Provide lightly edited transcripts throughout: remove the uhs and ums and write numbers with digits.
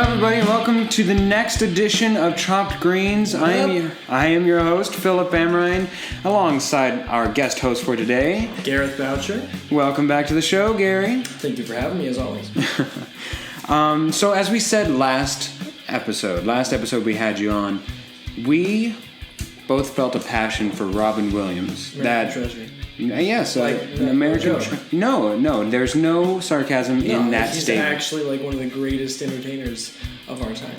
everybody, and welcome to the next edition of Chopped Greens. I am your host, Philip Amerine, alongside our guest host for today, Gareth Boucher. Welcome back to the show, Gary. Thank you for having me, as always. So as we said last episode we had you on, we both felt a passion for Robin Williams. American Treasury. Yes, an American. No, there's no sarcasm in that statement. He's actually like one of the greatest entertainers of our time.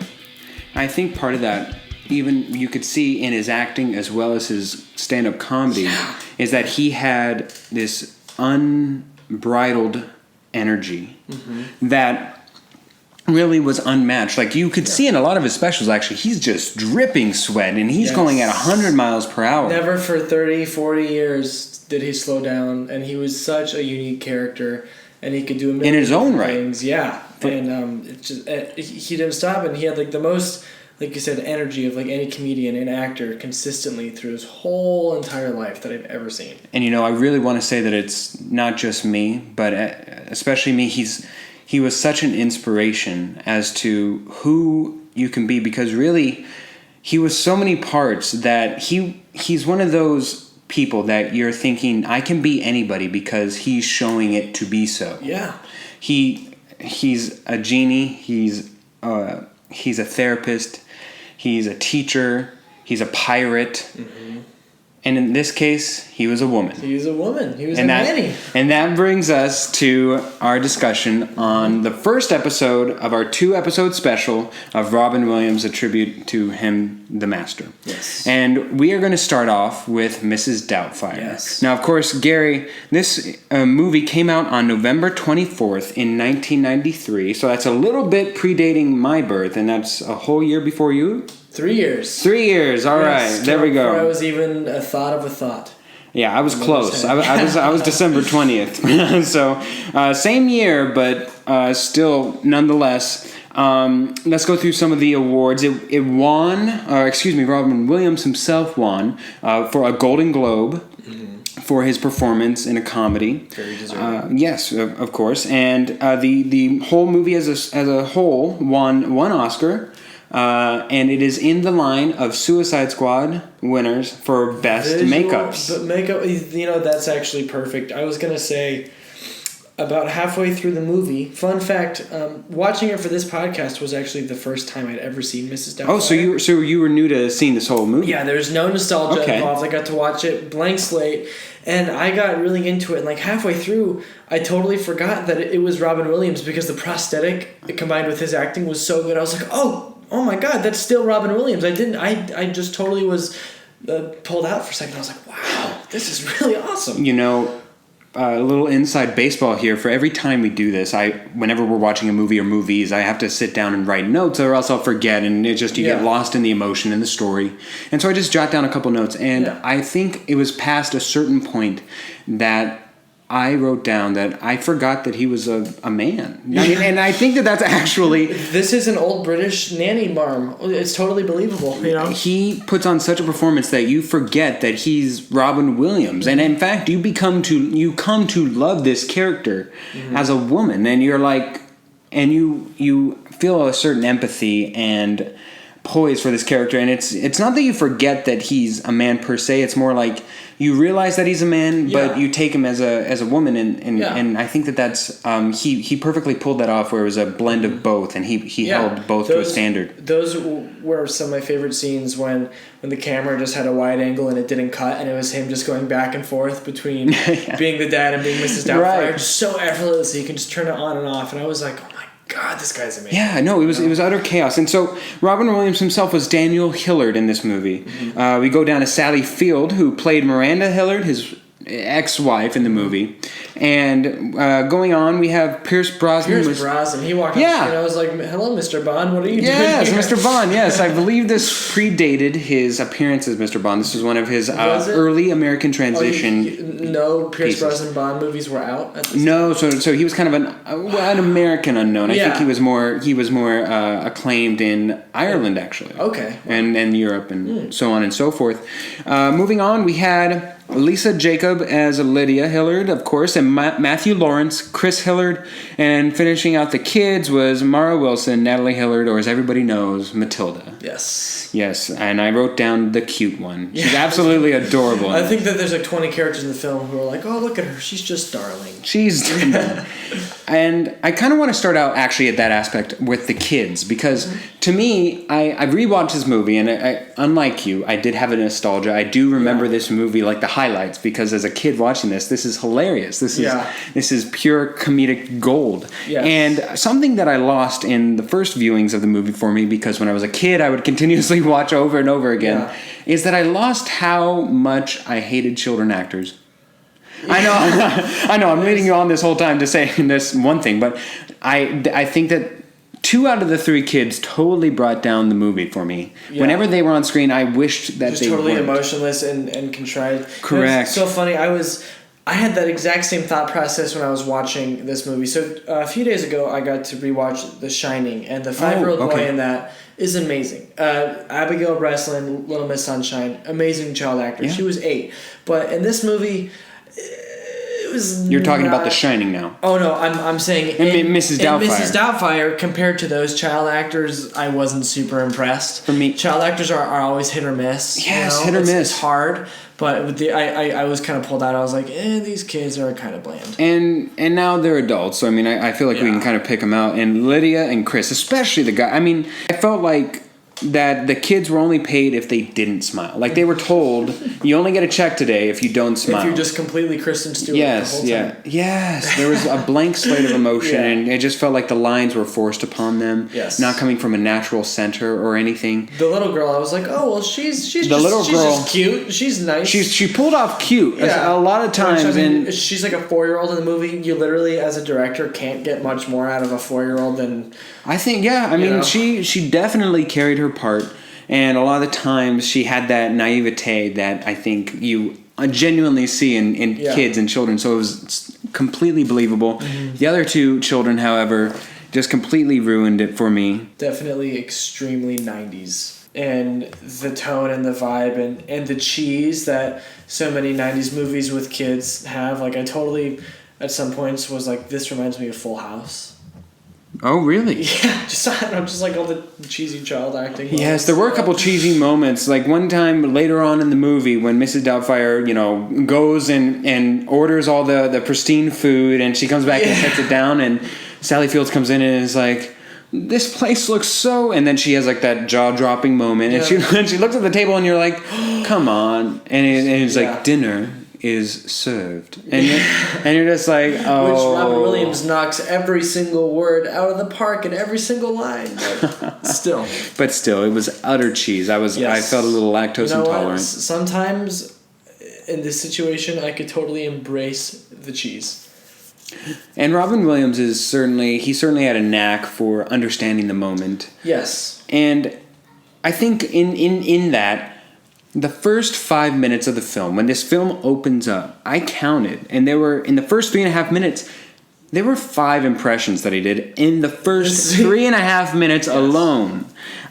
I think part of that, even you could see in his acting as well as his stand-up comedy, is that he had this unbridled energy that really was unmatched. Like you could see in a lot of his specials, actually, he's just dripping sweat and he's going at 100 miles per hour. Never for 30, 40 years did he slow down, and he was such a unique character, and he could do a million in his own things. Right. Yeah, and he didn't stop, and he had like the most, like you said, energy of like any comedian and actor consistently through his whole entire life that I've ever seen. And I really want to say that it's not just me, but especially me. He was such an inspiration as to who you can be, because really he was so many parts that he's one of those people that you're thinking, I can be anybody because he's showing it to be so. Yeah. He's a genie, he's a therapist, he's a teacher, he's a pirate. And in this case, he was a woman. He was a woman. He was a nanny. And that brings us to our discussion on the first episode of our 2-episode special of Robin Williams, a tribute to him, the master. Yes. And we are going to start off with Mrs. Doubtfire. Yes. Now, of course, Gary, this movie came out on November 24th in 1993, so that's a little bit predating my birth, and that's a whole year before you. 3 years. 3 years. All right. There we go. Before I was even a thought of a thought. Yeah, I was close. I was December 20th. So same year, but still, nonetheless. Let's go through some of the awards. It won. Robin Williams himself won for a Golden Globe for his performance in a comedy. Very deserving. Yes, of course. And the whole movie as a whole won one Oscar. And it is in the line of Suicide Squad winners for best makeups. But makeup, that's actually perfect. I was going to say, about halfway through the movie, fun fact, watching it for this podcast was actually the first time I'd ever seen Mrs. Doubtfire. Oh, so you were new to seeing this whole movie? Yeah, there's no nostalgia involved. I got to watch it, blank slate, and I got really into it. And like halfway through, I totally forgot that it was Robin Williams, because the prosthetic combined with his acting was so good. I was like, oh my God, that's still Robin Williams. I just totally was pulled out for a second. I was like, wow, this is really awesome. A little inside baseball here. For every time we do this, whenever we're watching a movie or movies, I have to sit down and write notes, or else I'll forget, and you get lost in the emotion and the story. And so I just jot down a couple notes, and I think it was past a certain point that I wrote down that I forgot that he was a man. And I think that's actually... This is an old British nanny marm. It's totally believable, He puts on such a performance that you forget that he's Robin Williams. And in fact, you come to love this character as a woman. And you're like... And you feel a certain empathy and poise for this character. And it's not that you forget that he's a man per se. It's more like... You realize that he's a man, but you take him as a woman, and I think that's he perfectly pulled that off, where it was a blend of both, and he held both to a standard. Those were some of my favorite scenes when the camera just had a wide angle and it didn't cut, and it was him just going back and forth between being the dad and being Mrs. Doubtfire, just so effortlessly. You can just turn it on and off, and I was like, oh my God, this guy's amazing. Yeah, no, it was utter chaos. And so Robin Williams himself was Daniel Hillard in this movie. We go down to Sally Field, who played Miranda Hillard, his ex-wife in the movie. And going on, we have Pierce Brosnan. He walked up and I was like, hello, Mr. Bond, what are you doing Yes, here? Mr. Bond, yes. I believe this predated his appearance as Mr. Bond. This was one of his early American transition Pierce Brosnan Bond movies were out at this time? No, so he was kind of an American unknown. I think he was more acclaimed in Ireland, actually. Okay. And Europe and so on and so forth. Moving on, we had Lisa Jacob as Lydia Hillard, of course, and Matthew Lawrence, Chris Hillard, and finishing out the kids was Mara Wilson, Natalie Hillard, or as everybody knows, Matilda. Yes, and I wrote down the cute one. She's absolutely adorable. I think that there's like 20 characters in the film who are like, oh, look at her, she's just darling. And I kind of want to start out actually at that aspect with the kids, because to me, I rewatched this movie, and unlike you, I did have a nostalgia. I do remember this movie like the highlights, because as a kid watching this is hilarious. This is pure comedic gold. Yes. And something that I lost in the first viewings of the movie for me, because when I was a kid I would continuously watch over and over again, is that I lost how much I hated children actors. I know. I'm leading you on this whole time to say this one thing, but I think that 2 out of the 3 kids totally brought down the movie for me. Yeah. Whenever they were on screen, I wished that they totally weren't. Emotionless and contrite. Correct. It's so funny. I had that exact same thought process when I was watching this movie. So a few days ago, I got to rewatch The Shining, and the 5-year-old boy in that is amazing. Abigail Breslin, Little Miss Sunshine, amazing child actor. Yeah. She was 8, but in this movie, it was. You're talking about The Shining now. Oh no, I'm saying Mrs. Doubtfire. In Mrs. Doubtfire, compared to those child actors, I wasn't super impressed. For me, child actors are always hit or miss. Yes, hit or miss. It's hard. But with I was kind of pulled out. I was like, these kids are kind of bland. And now they're adults, so I mean, I feel like we can kind of pick them out. And Lydia and Chris, especially the guy. I mean, I felt like that the kids were only paid if they didn't smile. Like they were told, you only get a check today if you don't smile. If you're just completely Kristen Stewart the whole time. Yes. There was a blank slate of emotion, and it just felt like the lines were forced upon them. Yes. Not coming from a natural center or anything. The little girl, I was like, oh well, she's just cute. She's nice. She pulled off cute a lot of times. Which, I mean, she's like a 4-year-old in the movie. You literally, as a director, can't get much more out of a 4-year-old than. I think, I mean, she definitely carried her part, and a lot of the times she had that naivete that I think you genuinely see in kids and children, so it was completely believable. Mm-hmm. The other 2 children, however, just completely ruined it for me. Definitely extremely 90s. And the tone and the vibe and the cheese that so many 90s movies with kids have. Like, I totally, at some points, was like, this reminds me of Full House. Oh, really? Yeah, just like all the cheesy child acting. Yes, there were a couple cheesy moments. Like one time later on in the movie when Mrs. Doubtfire, goes and orders all the pristine food, and she comes back and sets it down, and Sally Fields comes in and is like, this place looks so... And then she has like that jaw-dropping moment, and she looks at the table and you're like, come on. And it's like, dinner is served, and you're just like, oh. Which Robin Williams knocks every single word out of the park in every single line, but still, it was utter cheese. I felt a little lactose intolerant. Sometimes in this situation, I could totally embrace the cheese. And Robin Williams certainly had a knack for understanding the moment. Yes, and I think in that. The first 5 minutes of the film, when this film opens up, I counted, and there were, in the first 3.5 minutes, there were 5 impressions that he did in the first 3.5 minutes alone.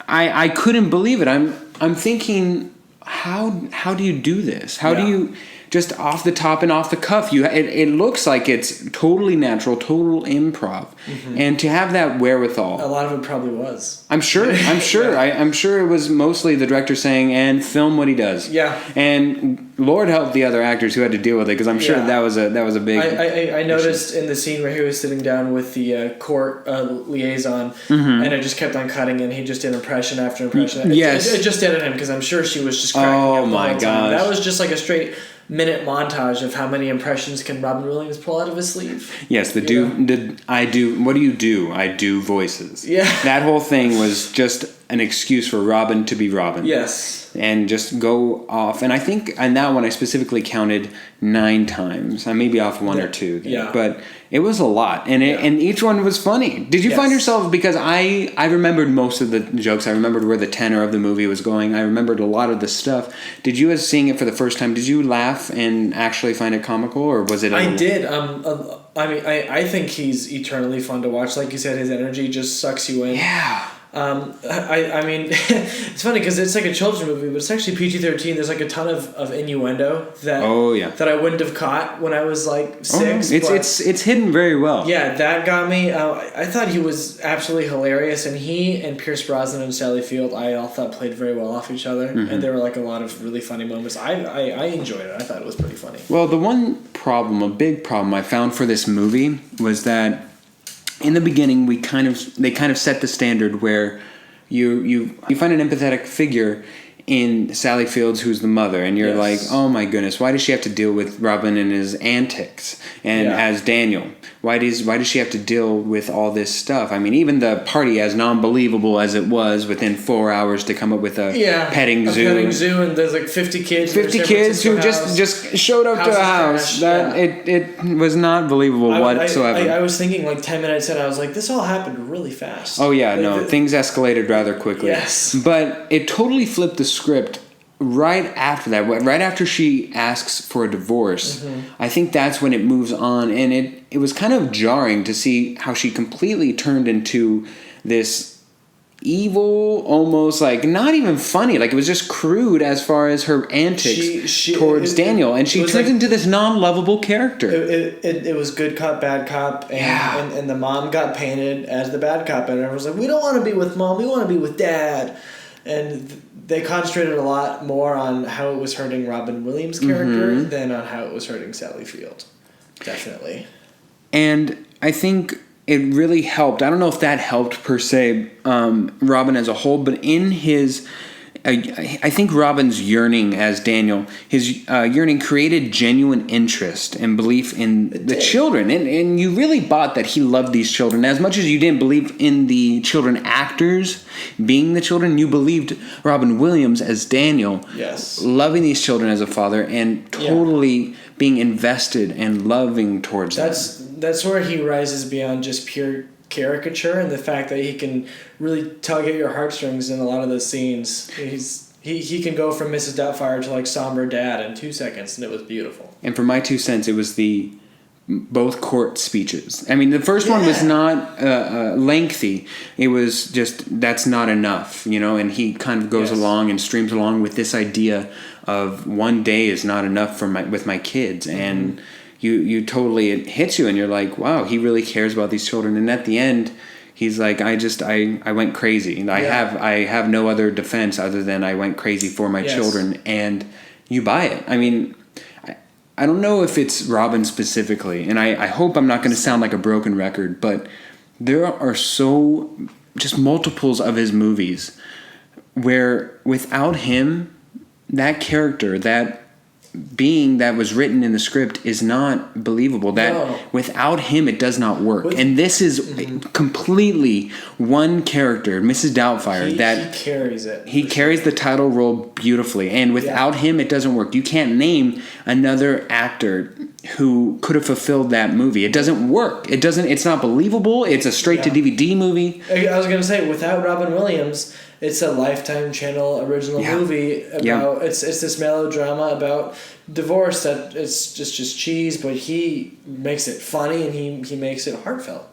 I couldn't believe it. I'm thinking, how do you do this? How do you just off the top and off the cuff? It looks like it's totally natural, total improv, and to have that wherewithal. A lot of it probably was. I'm sure. I'm sure it was mostly the director saying, and film what he does. Yeah. And Lord help the other actors who had to deal with it, because I'm sure that was a big. I noticed in the scene where he was sitting down with the court liaison, and it just kept on cutting, and he just did impression after impression. Yes. It just did at him, because I'm sure she was just cracking up the whole time. Oh my gosh. That was just like a straight minute montage of how many impressions can Robin Williams pull out of his sleeve. Yes, what do you do? I do voices. Yeah. That whole thing was just an excuse for Robin to be Robin. Yes. And just go off. And I think on that one I specifically counted 9 times. I may be off 1 or 2. Yeah. But it was a lot. And and each one was funny. Did you find yourself, because I remembered most of the jokes. I remembered where the tenor of the movie was going. I remembered a lot of the stuff. Did you, as seeing it for the first time, did you laugh and actually find it comical, or was it I did. I mean, I think he's eternally fun to watch. Like you said, his energy just sucks you in. Yeah. I mean, it's funny because it's like a children's movie, but it's actually PG-13. There's like a ton of innuendo that I wouldn't have caught when I was like 6. It's hidden very well. Yeah, that got me. I thought he was absolutely hilarious, and he and Pierce Brosnan and Sally Field, I all thought played very well off each other, and there were like a lot of really funny moments. I enjoyed it. I thought it was pretty funny. Well, the one problem, a big problem I found for this movie was that in the beginning they kind of set the standard where you find an empathetic figure in Sally Fields, who's the mother, and you're like, oh my goodness, why does she have to deal with Robin and his antics? And as Daniel, why does she have to deal with all this stuff? I mean, even the party, as non-believable as it was, within 4 hours to come up with a petting zoo. Petting zoo, and there's like 50 kids. 50 kids who just showed up to a house. It was not believable whatsoever. I was thinking like 10 minutes in, I was like, this all happened really fast. Oh yeah, things escalated rather quickly. Yes. But it totally flipped the script right after that. Right after she asks for a divorce, I think that's when it moves on, and it was kind of jarring to see how she completely turned into this evil, almost like not even funny, like it was just crude as far as her antics towards Daniel, and she turns into this non-lovable character. It was good cop, bad cop, and the mom got painted as the bad cop, and everyone was like, we don't want to be with mom, we want to be with dad. And they concentrated a lot more on how it was hurting Robin Williams' character than on how it was hurting Sally Field. Definitely. And I think it really helped. I don't know if that helped per se Robin as a whole, but in his... I think Robin's yearning as Daniel, his yearning created genuine interest and belief in the children. And you really bought that he loved these children. As much as you didn't believe in the children actors being the children, you believed Robin Williams as Daniel, loving these children as a father and totally being invested and loving towards them. That's where he rises beyond just pure caricature, and the fact that he can really tug at your heartstrings in a lot of those scenes. He can go from Mrs. Doubtfire to like somber dad in 2 seconds, and it was beautiful. And for my 2 cents, it was both court speeches. I mean, the first one was not lengthy. It was just, that's not enough, and he kind of goes along and streams along with this idea of one day is not enough with my kids, and you totally, it hits you, and you're like, wow, he really cares about these children. And at the end, he's like, I went crazy, and I have no other defense other than I went crazy for my children, and you buy it. I mean, I don't know if it's Robin specifically, and I hope I'm not going to sound like a broken record, but there are just multiples of his movies where without him, that character, that being that was written in the script is not believable. That without him it does not work. And this is completely one character, Mrs. Doubtfire, that he carries it. He carries the title role beautifully, and without him it doesn't work. You can't name another actor who could have fulfilled that movie. It doesn't work. It's not believable. It's a straight to DVD movie. I was going to say, without Robin Williams, it's a Lifetime Channel original movie about it's this melodrama about divorce that it's just cheese, but he makes it funny and he makes it heartfelt.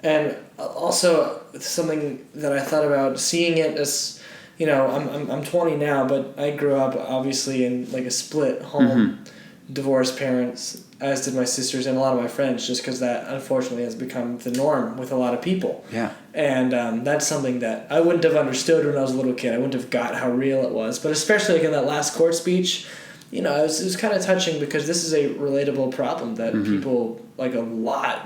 And also something that I thought about seeing it as, I'm 20 now, but I grew up obviously in like a split home, divorced parents, as did my sisters and a lot of my friends, just because that unfortunately has become the norm with a lot of people. Yeah. And that's something that I wouldn't have understood when I was a little kid. I wouldn't have got how real it was. But especially like in that last court speech, it was kind of touching because this is a relatable problem that people, like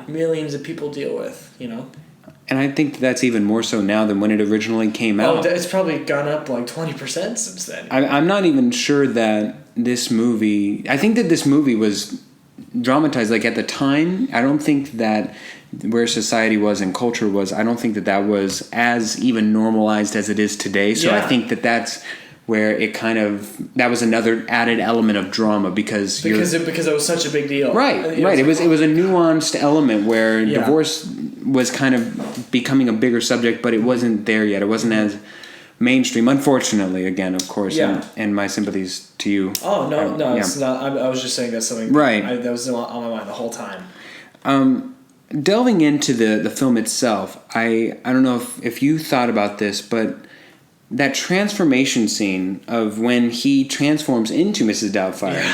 millions of people deal with, And I think that's even more so now than when it originally came out. Oh, it's probably gone up like 20% since then. I'm not even sure that this movie... I think that this movie was dramatized. Like at the time, I don't think that where society was and culture was, I don't think that was as even normalized as it is today. So I think that that's where it kind of... That was another added element of drama because it was such a big deal. Right. It was a nuanced element where divorce was kind of becoming a bigger subject, but it wasn't there yet. It wasn't as mainstream, unfortunately, again, of course, and my sympathies to you. Oh, no, it's not. I was just saying that's something that was on my mind the whole time. delving into the film itself, I don't know if you thought about this, but that transformation scene of when he transforms into Mrs. Doubtfire,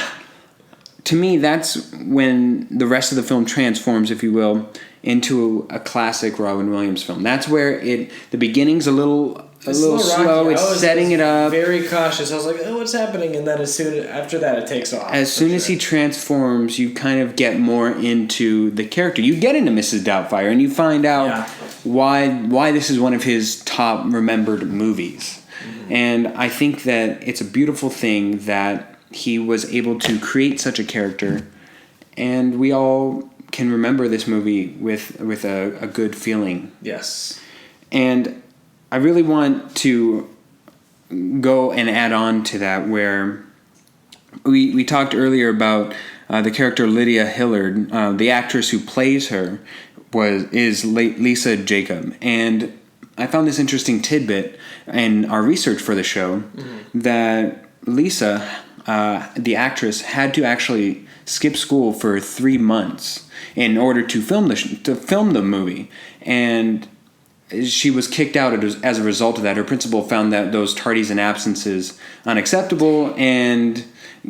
to me, that's when the rest of the film transforms, if you will, into a classic Robin Williams film. That's where the beginning's a little slow. It's setting it up. Very cautious. I was like, "Oh, what's happening?" And then after that, it takes off. As soon as he transforms, you kind of get more into the character. You get into Mrs. Doubtfire, and you find out why this is one of his top remembered movies. Mm-hmm. And I think that it's a beautiful thing that he was able to create such a character, and we all can remember this movie with a good feeling. Yes. And I really want to go and add on to that, where we talked earlier about the character Lydia Hillard. The actress who plays her is Lisa Jacob, and I found this interesting tidbit in our research for the show that Lisa, the actress, had to actually skip school for 3 months in order to film the movie, and she was kicked out as a result of that. Her principal found that those tardies and absences unacceptable, and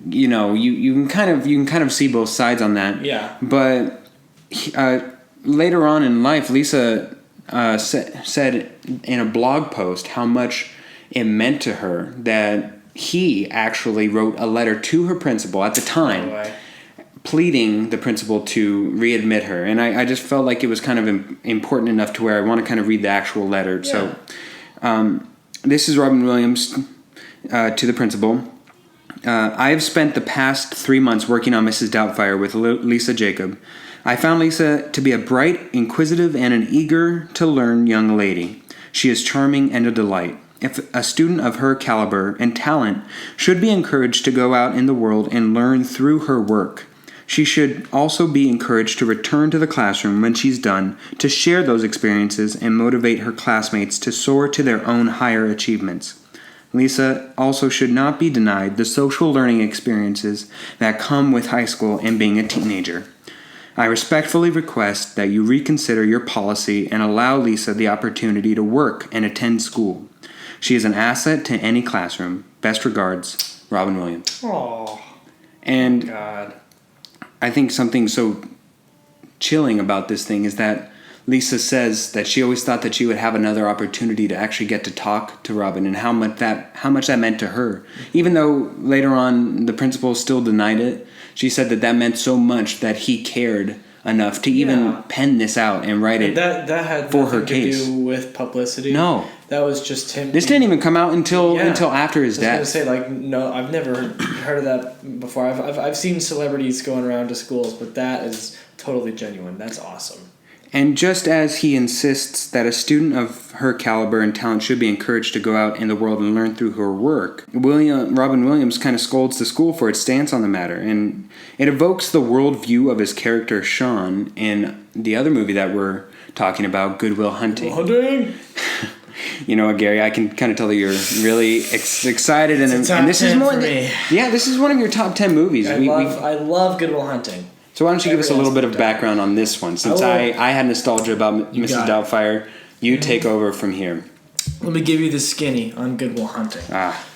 you can kind of see both sides on that. Yeah. But later on in life, Lisa said in a blog post how much it meant to her that he actually wrote a letter to her principal at the time, pleading the principal to readmit her. And I just felt like it was kind of important enough to where I want to kind of read the actual letter. Yeah. So this is Robin Williams to the principal. I have spent the past 3 months working on Mrs. Doubtfire with Lisa Jacob. I found Lisa to be a bright, inquisitive, and an eager-to-learn young lady. She is charming and a delight. If a student of her caliber and talent should be encouraged to go out in the world and learn through her work, she should also be encouraged to return to the classroom when she's done, to share those experiences and motivate her classmates to soar to their own higher achievements. Lisa also should not be denied the social learning experiences that come with high school and being a teenager. I respectfully request that you reconsider your policy and allow Lisa the opportunity to work and attend school. She is an asset to any classroom. Best regards, Robin Williams. Oh, and God. I think something so chilling about this thing is that Lisa says that she always thought that she would have another opportunity to actually get to talk to Robin, and how much that meant to her. Even though later on the principal still denied it, she said that meant so much that he cared enough to even pen this out and write it that had for her case. To do with publicity. No. That was just him. This didn't even come out until after his death. I was going to say, no, I've never heard of that before. I've seen celebrities going around to schools, but that is totally genuine. That's awesome. And just as he insists that a student of her caliber and talent should be encouraged to go out in the world and learn through her work, Robin Williams kind of scolds the school for its stance on the matter. And it evokes the worldview of his character, Sean, in the other movie that we're talking about, Good Will Hunting. You know, Gary, I can kind of tell that you're really excited, and this is more. This is one of your top 10 movies. I love Good Will Hunting. So why don't you give us a little bit of background on this one? Since I had nostalgia about Mrs. Doubtfire, you take over from here. Let me give you the skinny on Good Will Hunting.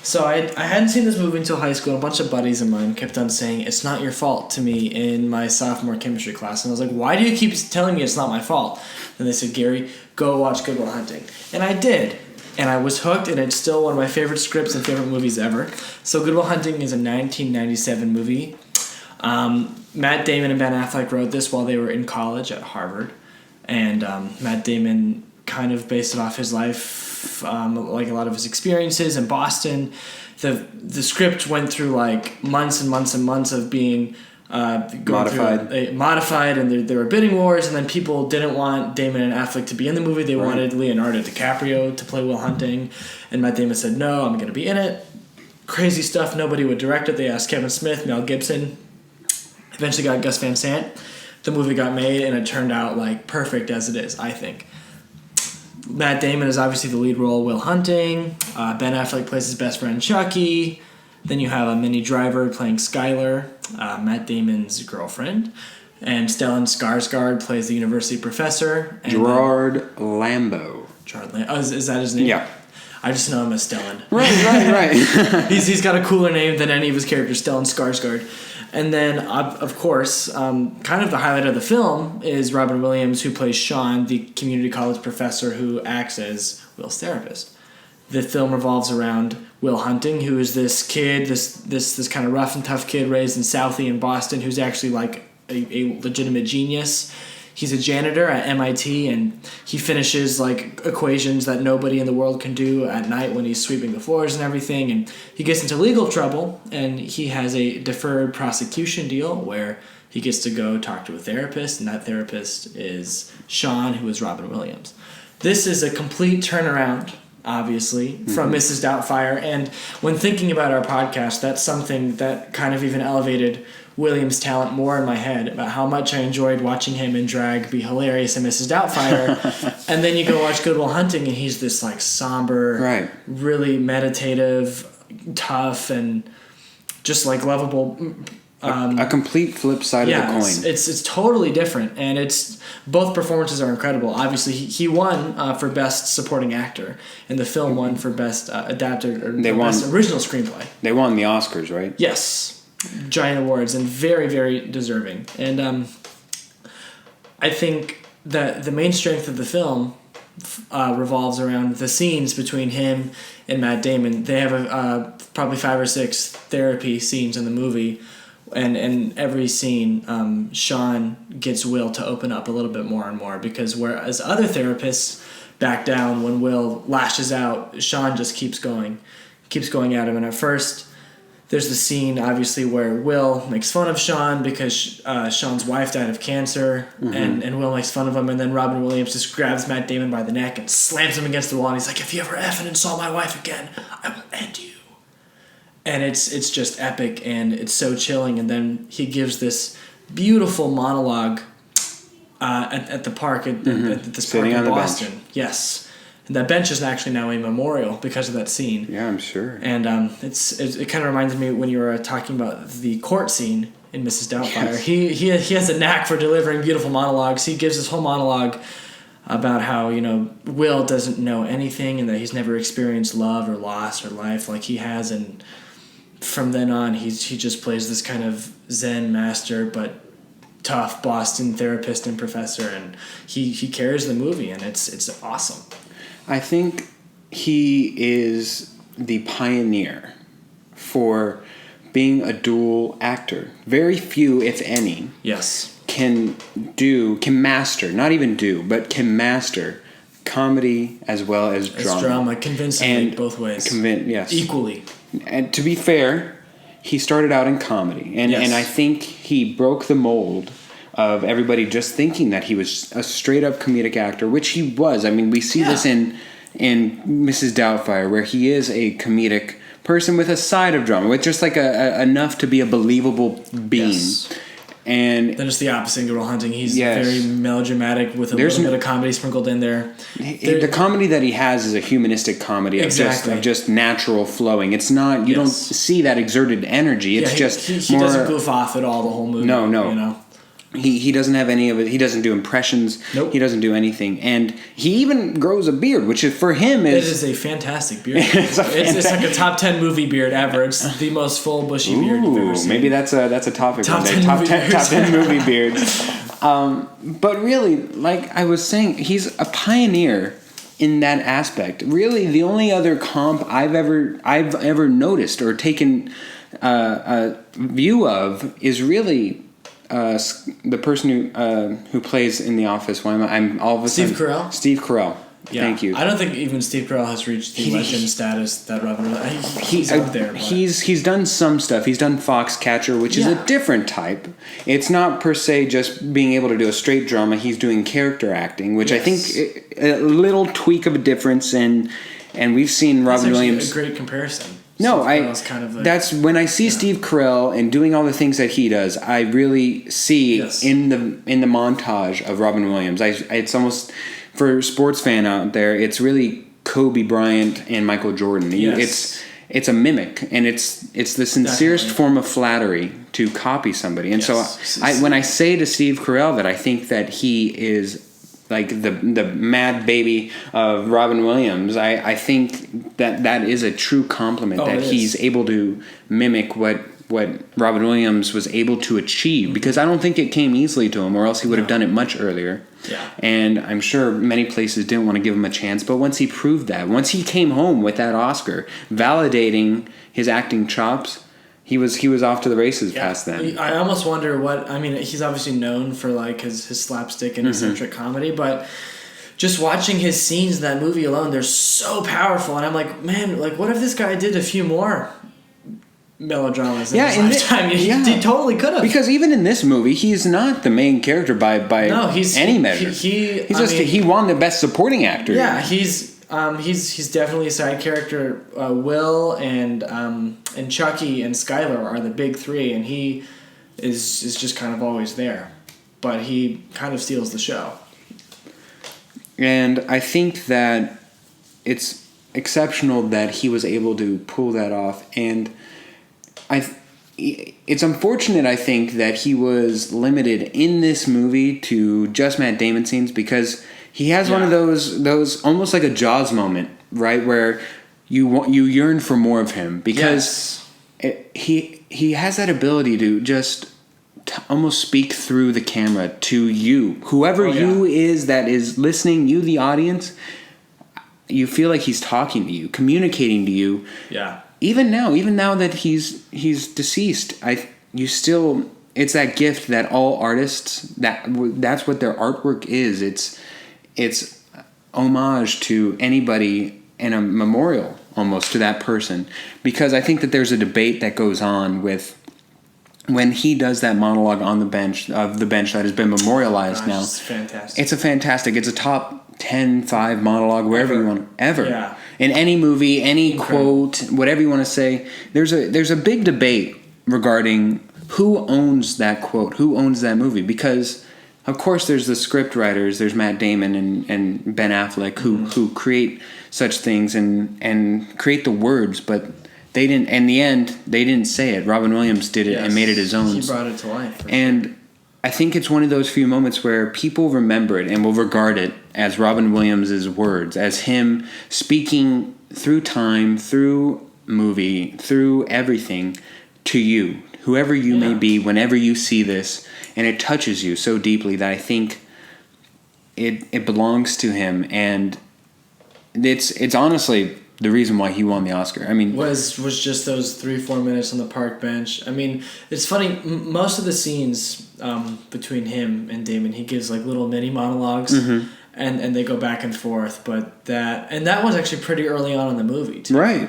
So I hadn't seen this movie until high school. A bunch of buddies of mine kept on saying, "It's not your fault," to me in my sophomore chemistry class. And I was like, why do you keep telling me it's not my fault? And they said, "Gary, go watch Good Will Hunting." And I did. And I was hooked, and it's still one of my favorite scripts and favorite movies ever. So Good Will Hunting is a 1997 movie. Matt Damon and Ben Affleck wrote this while they were in college at Harvard. And Matt Damon kind of based it off his life, like a lot of his experiences in Boston. The script went through like months and months and months of being modified, and there were bidding wars, and then people didn't want Damon and Affleck to be in the movie. They wanted Leonardo DiCaprio to play Will Hunting, and Matt Damon said, "No, I'm going to be in it." Crazy stuff. Nobody would direct it. They asked Kevin Smith, Mel Gibson. Eventually got Gus Van Sant. The movie got made, and it turned out like perfect as it is, I think. Matt Damon is obviously the lead role, Will Hunting. Ben Affleck plays his best friend, Chucky. Then you have a Minnie Driver playing Skylar, Matt Damon's girlfriend. And Stellan Skarsgård plays the university professor. And Gerard Lambeau. Is that his name? Yeah. I just know him as Stellan. Right. He's got a cooler name than any of his characters, Stellan Skarsgård. And then, of course, kind of the highlight of the film is Robin Williams, who plays Sean, the community college professor who acts as Will's therapist. The film revolves around Will Hunting, who is this kid, this kind of rough and tough kid raised in Southie in Boston, who's actually like a legitimate genius. He's a janitor at MIT, and he finishes like equations that nobody in the world can do at night when he's sweeping the floors and everything. And he gets into legal trouble, and he has a deferred prosecution deal where he gets to go talk to a therapist, and that therapist is Sean, who is Robin Williams. This is a complete turnaround, obviously, from Mrs. Doubtfire. And when thinking about our podcast, that's something that kind of even elevated Williams' talent more in my head, about how much I enjoyed watching him in drag be hilarious in Mrs. Doubtfire. And then you go watch Good Will Hunting, and he's this like somber, really meditative, tough, and just like lovable. A complete flip side of the coin. It's totally different, and it's both performances are incredible. Obviously, he won for Best Supporting Actor, and the film won for Best Adapted or Best Original Screenplay. They won the Oscars, right? Yes. Giant awards, and very, very deserving. And I think that the main strength of the film revolves around the scenes between him and Matt Damon. They have probably 5 or 6 therapy scenes in the movie, and in every scene, Sean gets Will to open up a little bit more and more, because whereas other therapists back down when Will lashes out, Sean just keeps going at him. And at first, there's the scene, obviously, where Will makes fun of Sean because Sean's wife died of cancer, and Will makes fun of him, and then Robin Williams just grabs Matt Damon by the neck and slams him against the wall, and he's like, "If you ever effing insult my wife again, I will end you." And it's just epic, and it's so chilling. And then he gives this beautiful monologue at the park, at this park in Boston. Bench. Yes. And that bench is actually now a memorial because of that scene. Yeah, I'm sure. And it kind of reminded me when you were talking about the court scene in Mrs. Doubtfire. Yes. He has a knack for delivering beautiful monologues. He gives this whole monologue about how, Will doesn't know anything, and that he's never experienced love or loss or life like he has. And from then on, he just plays this kind of Zen master, but tough Boston therapist and professor, and he carries the movie, and it's awesome. I think he is the pioneer for being a dual actor. Very few, if any, can master comedy as well as drama. As drama, convincingly, both ways. Yes. Equally. And to be fair, he started out in comedy, and I think he broke the mold of everybody just thinking that he was a straight-up comedic actor, which he was. I mean, we see this in Mrs. Doubtfire, where he is a comedic person with a side of drama, with just like enough to be a believable being. Yes. And then it's the opposite in Good Will Hunting. He's very melodramatic with a little bit of comedy sprinkled in there. The comedy that he has is a humanistic comedy of just natural flowing. It's not, you don't see that exerted energy. It's he doesn't goof off at all the whole movie. No. He doesn't have any of it. He doesn't do impressions. Nope. He doesn't do anything. And he even grows a beard, which is, for him is... It is a fantastic beard. It's like a top 10 movie beard ever. It's the most full bushy beard you've ever seen. Maybe that's a topic. Top 10 movie beards. But really, like I was saying, he's a pioneer in that aspect. Really, the only other comp I've ever noticed or taken a view of is really... the person who plays in The Office. I'm all of a sudden... Steve Carell. Yeah. Thank you. I don't think even Steve Carell has reached the legend status that Robin... He's up there. But. He's done some stuff. He's done Foxcatcher, which is a different type. It's not per se just being able to do a straight drama. He's doing character acting, which I think a little tweak of a difference. And we've seen Robin Williams... a great comparison. No, that's when I see Steve Carell and doing all the things that he does. I really see in the montage of Robin Williams. It's almost, for a sports fan out there, it's really Kobe Bryant and Michael Jordan. Yes. it's a mimic, and it's the sincerest form of flattery to copy somebody. And so when I say to Steve Carell that I think that he is like the mad baby of Robin Williams, I think that is a true compliment, that he's able to mimic what Robin Williams was able to achieve, because I don't think it came easily to him, or else he would have done it much earlier. Yeah. And I'm sure many places didn't want to give him a chance, but once he proved that, once he came home with that Oscar, validating his acting chops, he was off to the races past then. I almost wonder he's obviously known for like his slapstick and eccentric comedy, but just watching his scenes in that movie alone, they're so powerful, and I'm like, man, like what if this guy did a few more melodramas in his lifetime? He totally could have. Because even in this movie, he's not the main character by any measure. He won the best supporting actor. Yeah, he's definitely a side character. Will and Chucky and Skylar are the big three, and he is just kind of always there, but he kind of steals the show. And I think that it's exceptional that he was able to pull that off, and it's unfortunate, I think, that he was limited in this movie to just Matt Damon scenes, because he has one of those almost like a Jaws moment, right, where you yearn for more of him, because he has that ability to just almost speak through the camera to you, whoever you is that is listening, you the audience. You feel like he's talking to you, communicating to you. Yeah. Even now that he's deceased, it's that gift that all artists, that's what their artwork is. It's homage to anybody and a memorial almost to that person, because I think that there's a debate that goes on with when he does that monologue on the bench that has been memorialized now. It's fantastic. It's a top 10, 5 monologue, wherever you want, ever. Yeah. In any movie, any quote, whatever you want to say. There's a big debate regarding who owns that quote, who owns that movie, because of course there's the script writers, there's Matt Damon and Ben Affleck who create such things and create the words, but they didn't. In the end, they didn't say it. Robin Williams did it and made it his own. He brought it to life. And I think it's one of those few moments where people remember it and will regard it as Robin Williams' words, as him speaking through time, through movie, through everything to you, whoever you may be, whenever you see this, and it touches you so deeply that I think it belongs to him, and it's honestly the reason why he won the Oscar. I mean, was just those 3-4 minutes on the park bench. I mean, it's funny. Most of the scenes between him and Damon, he gives like little mini monologues, and they go back and forth. But that was actually pretty early on in the movie, too. Right.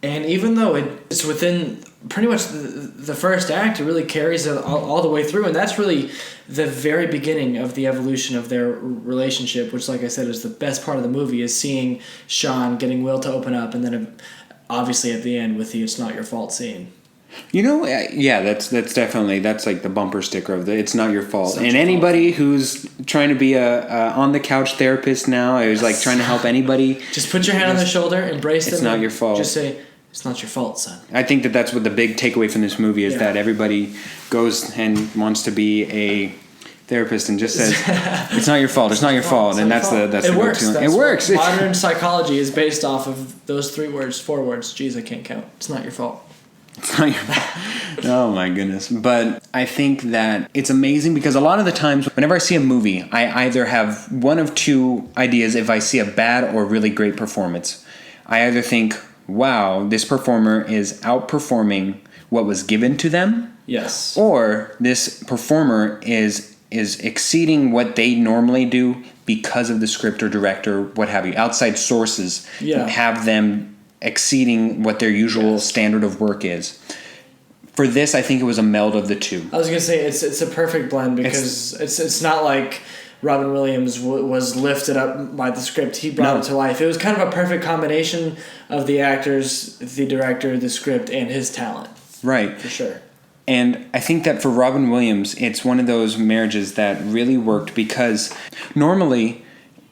And even though it's within pretty much the first act, it really carries it all the way through, and that's really the very beginning of the evolution of their relationship, which, like I said, is the best part of the movie, is seeing Sean getting Will to open up, and then obviously at the end with the "It's Not Your Fault" scene. You know, that's definitely, that's like the bumper sticker of the "It's Not Your Fault." And anybody who's trying to be a on the couch therapist now, who's like trying to help anybody, just put your hand on their shoulder, embrace them. It's not your fault. Just say, "It's not your fault, son." I think that's what the big takeaway from this movie is, that everybody goes and wants to be a therapist and just says, "It's not your fault. It's not your fault," and that's the go-to. It works. Modern psychology is based off of those 4 words. Geez, I can't count. It's not your fault. It's not your fault. Oh my goodness. But I think that it's amazing because a lot of the times whenever I see a movie, I either have one of two ideas. If I see a bad or really great performance, I either think, wow, this performer is outperforming what was given to them. Yes. Or this performer is exceeding what they normally do because of the script or director, what have you. Outside sources have them exceeding what their usual standard of work is. For this, I think it was a meld of the two. I was going to say it's a perfect blend because it's not like Robin Williams was lifted up by the script. He brought it to life. It was kind of a perfect combination of the actors, the director, the script, and his talent. Right. For sure. And I think that for Robin Williams, it's one of those marriages that really worked because normally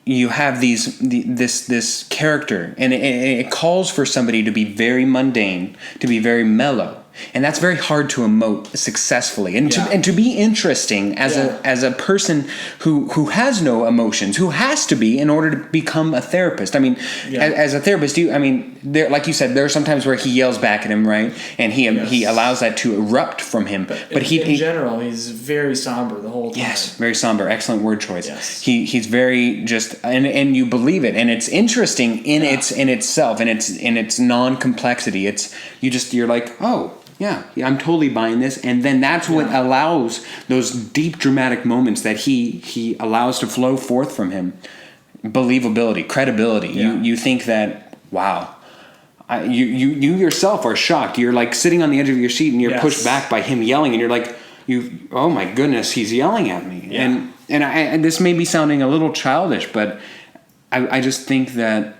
you have this character, and it calls for somebody to be very mundane, to be very mellow. And that's very hard to emote successfully, and to be interesting as a person who has no emotions, who has to be in order to become a therapist. I mean, as a therapist, there, like you said, there are some times where he yells back at him, right, and he allows that to erupt from him. But in general, he's very somber the whole time. Yes, very somber. Excellent word choice. Yes. He's very just, and you believe it, and it's interesting in itself, and its non-complexity. You're like, oh. Yeah, I'm totally buying this, and then that's what allows those deep dramatic moments that he allows to flow forth from him. Believability, credibility. Yeah. You think that, wow, you yourself are shocked. You're like sitting on the edge of your seat, and you're pushed back by him yelling, and you're like, oh my goodness, he's yelling at me. Yeah. And this may be sounding a little childish, but I just think that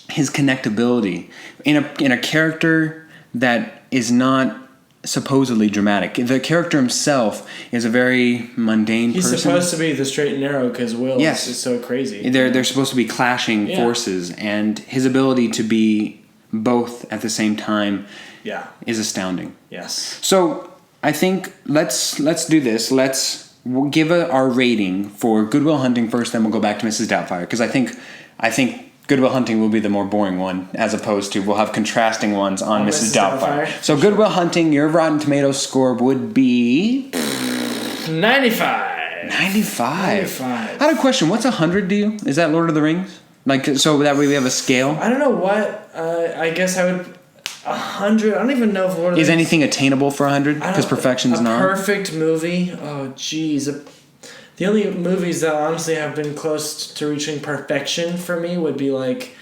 his connectability in a character that is not supposedly dramatic. The character himself is a very mundane person. He's supposed to be the straight and narrow because Will is so crazy. They're supposed to be clashing forces, and his ability to be both at the same time is astounding. Yes. So I think let's do this. Let's give our rating for Good Will Hunting first, then we'll go back to Mrs. Doubtfire, because I think Good Will Hunting will be the more boring one, as opposed to we'll have contrasting ones on Mrs. Doubtfire. So Good Will Hunting, your Rotten Tomatoes score would be 95. 95. I had a question. What's 100 to you? Is that Lord of the Rings? Like, so that way we have a scale? I don't know what. I guess I would 100. I don't even know if Lord of the Rings. Is anything attainable for 100? Because perfection's not. A perfect movie. Oh, jeez. The only movies that honestly have been close to reaching perfection for me would be like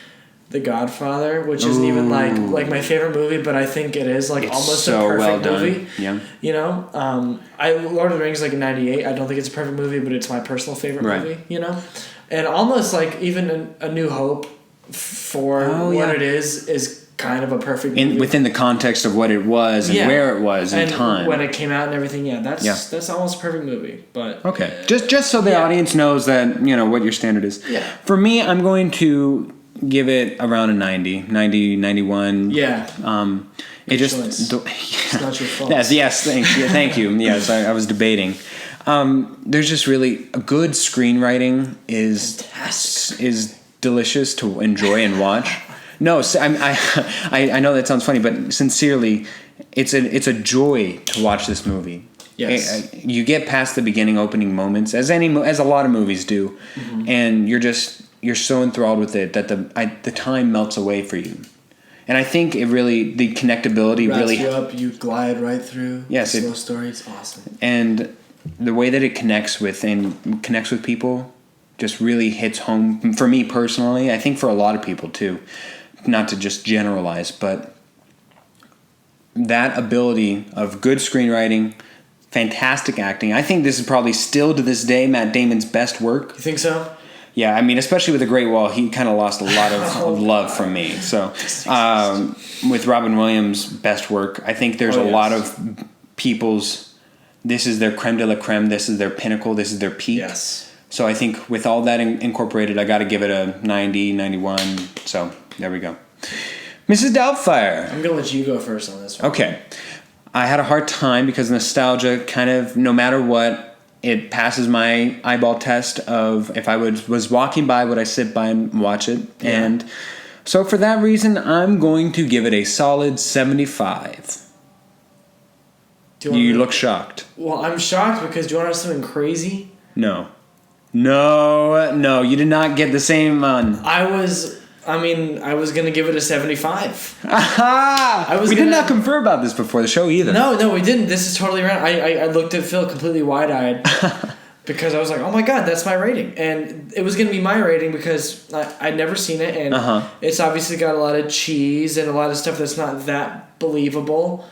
The Godfather, which isn't even like my favorite movie, but I think it is like it's almost so a perfect movie. Yeah. You know, Lord of the Rings is like a 98. I don't think it's a perfect movie, but it's my personal favorite movie. You know, and almost like even a New Hope for what it is kind of a perfect movie. Within the context of what it was and where it was in time. When it came out and everything, that's almost a perfect movie. But okay. Just so the audience knows that, what your standard is. Yeah. For me, I'm going to give it around a 90, 91. Yeah. It's not your fault. Yes, thank you. Yes, I was debating. There's just really a good screenwriting is delicious to enjoy and watch. No, I know that sounds funny, but sincerely, it's a joy to watch this movie. Yes, you get past the beginning opening moments, as a lot of movies do, and you're so enthralled with it that the time melts away for you. And I think the connectability wraps really you up. You glide right through. Yes, the slow story. It's awesome. And the way that it connects with people just really hits home for me personally. I think for a lot of people too. Not to just generalize, but that ability of good screenwriting, fantastic acting. I think this is probably still to this day Matt Damon's best work. You think so? Yeah, I mean, especially with The Great Wall, he kind of lost a lot of love from me. So with Robin Williams' best work, I think there's a lot of people's, this is their creme de la creme, this is their pinnacle, this is their peak. Yes. So I think with all that incorporated, I got to give it a 90, 91. So there we go. Mrs. Doubtfire. I'm going to let you go first on this one. Okay. I had a hard time because nostalgia kind of, no matter what, it passes my eyeball test of if I was walking by, would I sit by and watch it? Yeah. And so for that reason, I'm going to give it a solid 75. You look shocked. Well, I'm shocked because do you want to know something crazy? No, you did not get the same one. I was going to give it a 75. Aha! We did not confer about this before the show either. No, we didn't. This is totally random. I looked at Phil completely wide-eyed because I was like, oh my God, that's my rating. And it was going to be my rating because I'd never seen it, and it's obviously got a lot of cheese and a lot of stuff that's not that believable,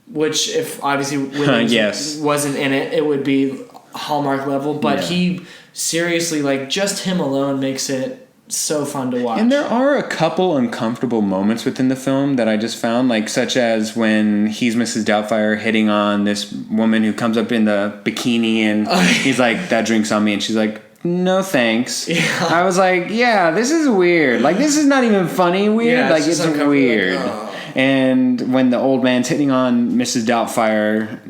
which if obviously Williams wasn't in it, it would be Hallmark level. But he seriously, like, just him alone makes it so fun to watch. And there are a couple uncomfortable moments within the film that I just found, like such as when he's Mrs. Doubtfire hitting on this woman who comes up in the bikini and he's like, that drink's on me, and she's like, no thanks. Yeah. I was like, yeah, this is weird. Like, this is not even funny weird. Yeah, like, it's weird. Like, oh. And when the old man's hitting on Mrs. Doubtfire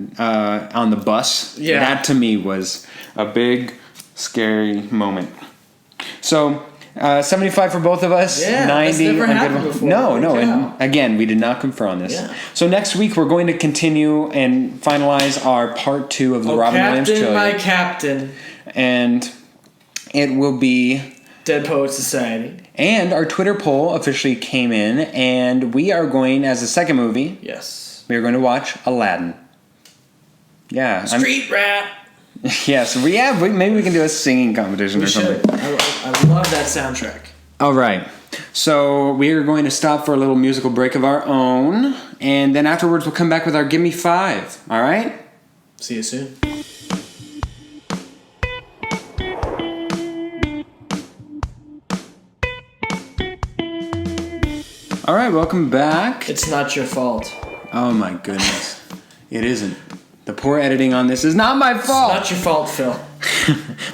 on the bus, that to me was a big, scary moment. So, 75 for both of us. Yeah, 90. that's never happened before. No. Wow. And again, we did not confer on this. Yeah. So next week we're going to continue and finalize our part 2 of the Robin Williams trilogy. My Captain. And it will be Dead Poets Society. And our Twitter poll officially came in, and we are going, as a second movie, yes, we are going to watch Aladdin. Yeah. Street Rap. Yes, maybe we can do a singing competition or something. I love that soundtrack. All right. So we are going to stop for a little musical break of our own, and then afterwards we'll come back with our Give Me 5. All right? See you soon. All right, welcome back. It's not your fault. Oh my goodness. It isn't. The poor editing on this is not my fault. It's not your fault, Phil.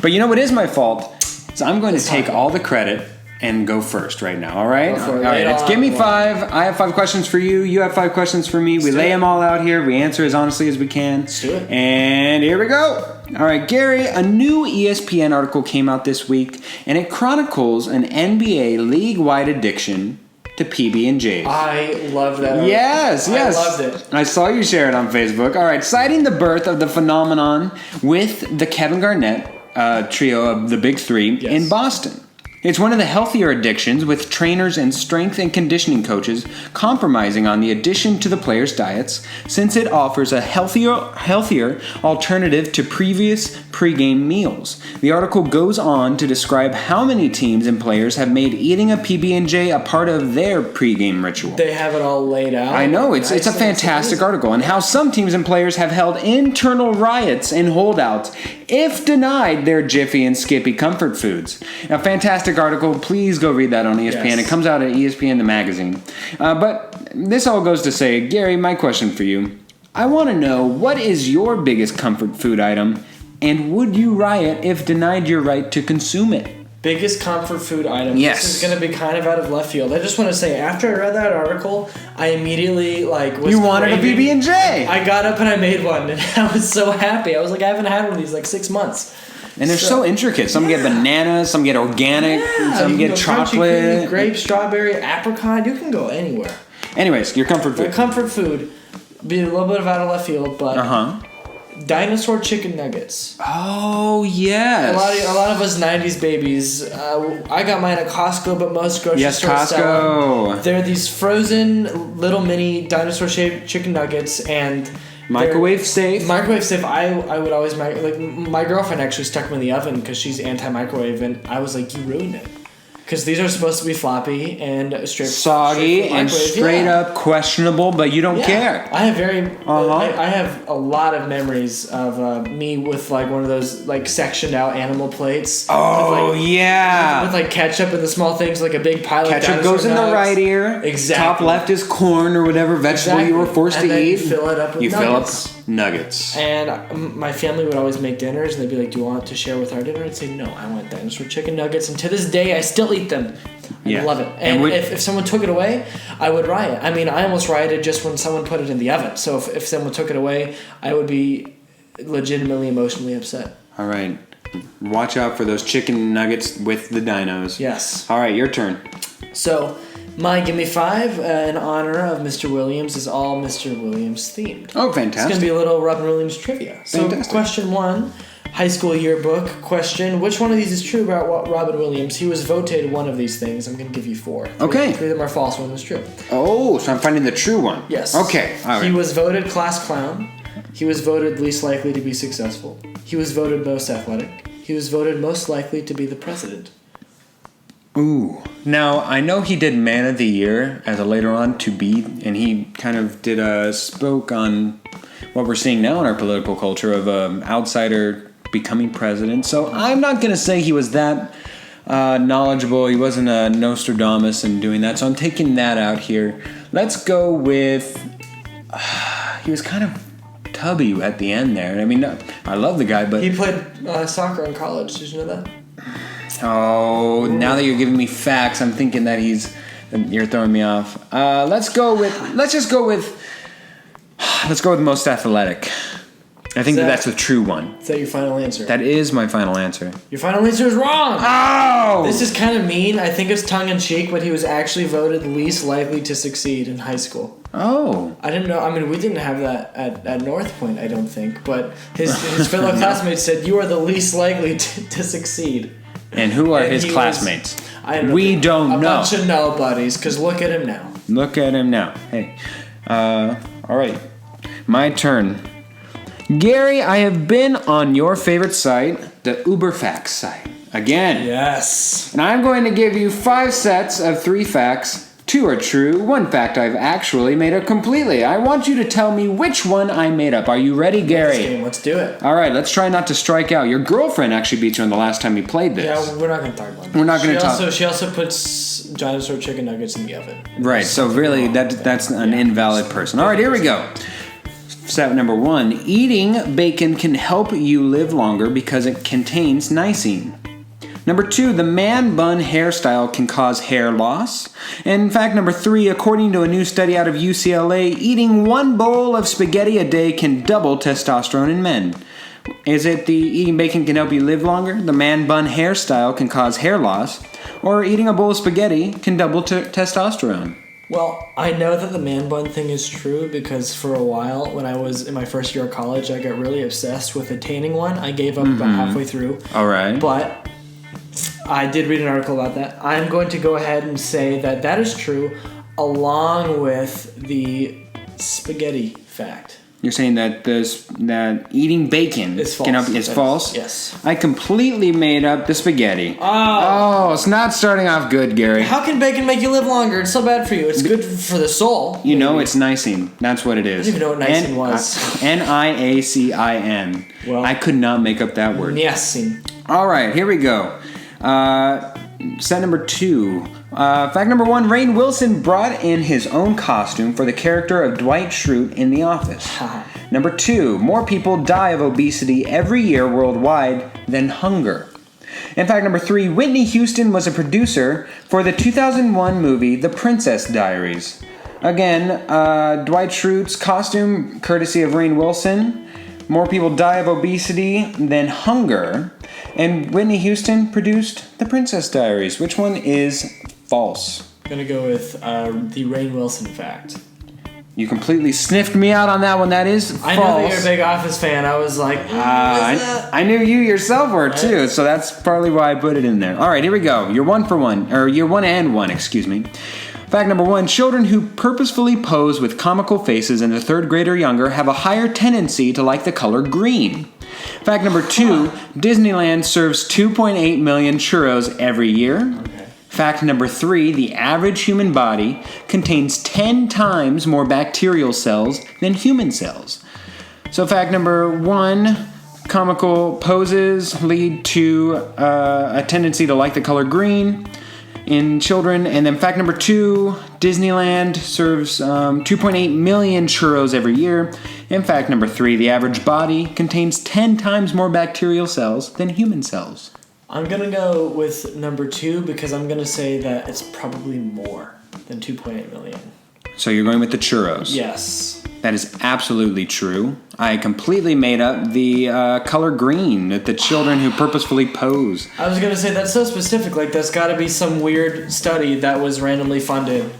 But you know what is my fault? So I'm going to take all the credit and go first right now, all right? All right, it's Give Me 5. I have 5 questions for you. You have 5 questions for me. We lay them all out here. We answer as honestly as we can. Let's do it. And here we go. All right, Gary, a new ESPN article came out this week, and it chronicles an NBA league-wide addiction to PB&J. I love that article. Yes. I loved it. I saw you share it on Facebook. All right, citing the birth of the phenomenon with the Kevin Garnett trio of the Big Three in Boston. It's one of the healthier addictions, with trainers and strength and conditioning coaches compromising on the addition to the players' diets, since it offers a healthier alternative to previous pregame meals. The article goes on to describe how many teams and players have made eating a PB&J a part of their pregame ritual. They have it all laid out. I know, it's a fantastic article, and how some teams and players have held internal riots and holdouts if denied their Jiffy and Skippy comfort foods. A fantastic article. Please go read that on ESPN. Yes. It comes out at ESPN, the magazine. But this all goes to say, Gary, my question for you. I want to know, what is your biggest comfort food item, and would you riot if denied your right to consume it? Biggest comfort food item. Yes. This is going to be kind of out of left field. I just want to say, after I read that article, I immediately was You wanted a PB&J. I got up and I made one, and I was so happy. I was like, I haven't had one of these 6 months. And they're so intricate. Some get bananas, some get organic, some get chocolate. Crunchy, grape, strawberry, apricot. You can go anywhere. Anyways, your comfort food. My comfort food, be a little bit of out of left field, but dinosaur chicken nuggets. Oh, yes. A lot of us 90s babies. I got mine at Costco, but most grocery stores sell them. They're these frozen little mini dinosaur-shaped chicken nuggets, and microwave safe. I would always my girlfriend actually stuck them in the oven because she's anti-microwave, and I was like, you ruined it. Because these are supposed to be floppy and soggy and straight up questionable, but you don't care. I have I have a lot of memories of me with one of those sectioned out animal plates. Oh with ketchup and the small things, like a big pile of ketchup goes in the right ear. Exactly. Top left is corn or whatever vegetable you were forced to eat. You fill it up with nuggets. Nuggets. And my family would always make dinners, and they'd be like, "Do you want to share with our dinner?" I'd say, "No, I want dinosaur chicken nuggets." And to this day, I still eat them. I love it. And if someone took it away, I would riot. I mean, I almost rioted just when someone put it in the oven. So if someone took it away, I would be legitimately emotionally upset. All right. Watch out for those chicken nuggets with the dinos. Yes. All right, your turn. So, my Give Me 5 in honor of Mr. Williams is all Mr. Williams themed. Oh, fantastic. It's going to be a little Robin Williams trivia. So, question 1, high school yearbook question. Which one of these is true about Robin Williams? He was voted one of these things. I'm going to give you 4. Okay. 3 of them are false, 1 is true. Oh, so I'm finding the true one. Yes. Okay. All right. He was voted class clown. He was voted least likely to be successful. He was voted most athletic. He was voted most likely to be the president. Ooh. Now, I know he did Man of the Year as a later on to be, and he kind of spoke on what we're seeing now in our political culture of an outsider becoming president. So I'm not going to say he was that knowledgeable. He wasn't a Nostradamus and doing that. So I'm taking that out here. Let's go with, he was kind of W at the end there. I mean, I love the guy, but he played soccer in college. Did you know that? Oh, now that you're giving me facts, I'm thinking that you're throwing me off. Let's go with most athletic. I think that's the true one. Is that your final answer? That is my final answer. Your final answer is wrong! Oh! This is kind of mean. I think it's tongue-in-cheek, but he was actually voted least likely to succeed in high school. Oh. I didn't know. I mean, we didn't have that at North Point, I don't think. But his fellow classmates said, you are the least likely to succeed. And who are his classmates? I don't know. We don't know. A bunch of nobodies, because look at him now. Look at him now. Hey. All right. My turn. Gary, I have been on your favorite site, the UberFacts site. Again. Yes. And I'm going to give you 5 sets of 3 facts. 2 are true. 1 fact I've actually made up completely. I want you to tell me which one I made up. Are you ready, Gary? Let's do it. All right, let's try not to strike out. Your girlfriend actually beat you on the last time you played this. Yeah, we're not going to talk about it. We're not going to talk. She also puts dinosaur chicken nuggets in the oven. Right, so really that's an invalid person. All right, here we go. Set number 1. Eating bacon can help you live longer because it contains lysine. Number 2, the man bun hairstyle can cause hair loss. And fact number 3, according to a new study out of UCLA, eating 1 bowl of spaghetti a day can double testosterone in men. Is it the eating bacon can help you live longer, the man bun hairstyle can cause hair loss, or eating a bowl of spaghetti can double testosterone? Well, I know that the man bun thing is true because for a while, when I was in my first year of college, I got really obsessed with attaining one. I gave up about halfway through. All right. But I did read an article about that. I'm going to go ahead and say that that is true, along with the spaghetti fact. You're saying that eating bacon is false. Is false? Yes. I completely made up the spaghetti. Oh, it's not starting off good, Gary. How can bacon make you live longer? It's so bad for you. It's good for the soul. You know it's lysine. That's what it is. I didn't even know what lysine was. Niacin. Well, I could not make up that word. Niacin. All right, here we go. Set number 2. Fact number 1, Rainn Wilson brought in his own costume for the character of Dwight Schrute in The Office. Number 2, more people die of obesity every year worldwide than hunger. And fact number 3, Whitney Houston was a producer for the 2001 movie The Princess Diaries. Again, Dwight Schrute's costume, courtesy of Rainn Wilson. More people die of obesity than hunger. And Whitney Houston produced The Princess Diaries. Which one is false? I'm going to go with the Rainn Wilson fact. You completely sniffed me out on that one. That is false. I know that you're a big Office fan. I was like, I knew you yourself were too, so that's partly why I put it in there. All right, here we go. You're 1 for 1. Or you're 1 and 1, excuse me. Fact number 1, children who purposefully pose with comical faces in the 3rd grade or younger have a higher tendency to like the color green. Fact number 2, Disneyland serves 2.8 million churros every year. Okay. Fact number 3, the average human body contains 10 times more bacterial cells than human cells. So fact number 1, comical poses lead to a tendency to like the color green in children. And then fact number 2, Disneyland serves 2.8 million churros every year. And fact number 3, the average body contains 10 times more bacterial cells than human cells. I'm going to go with number 2 because I'm going to say that it's probably more than 2.8 million. So you're going with the churros? Yes. That is absolutely true. I completely made up the color green, the children who purposefully pose. I was going to say, that's so specific. Like, that's got to be some weird study that was randomly funded.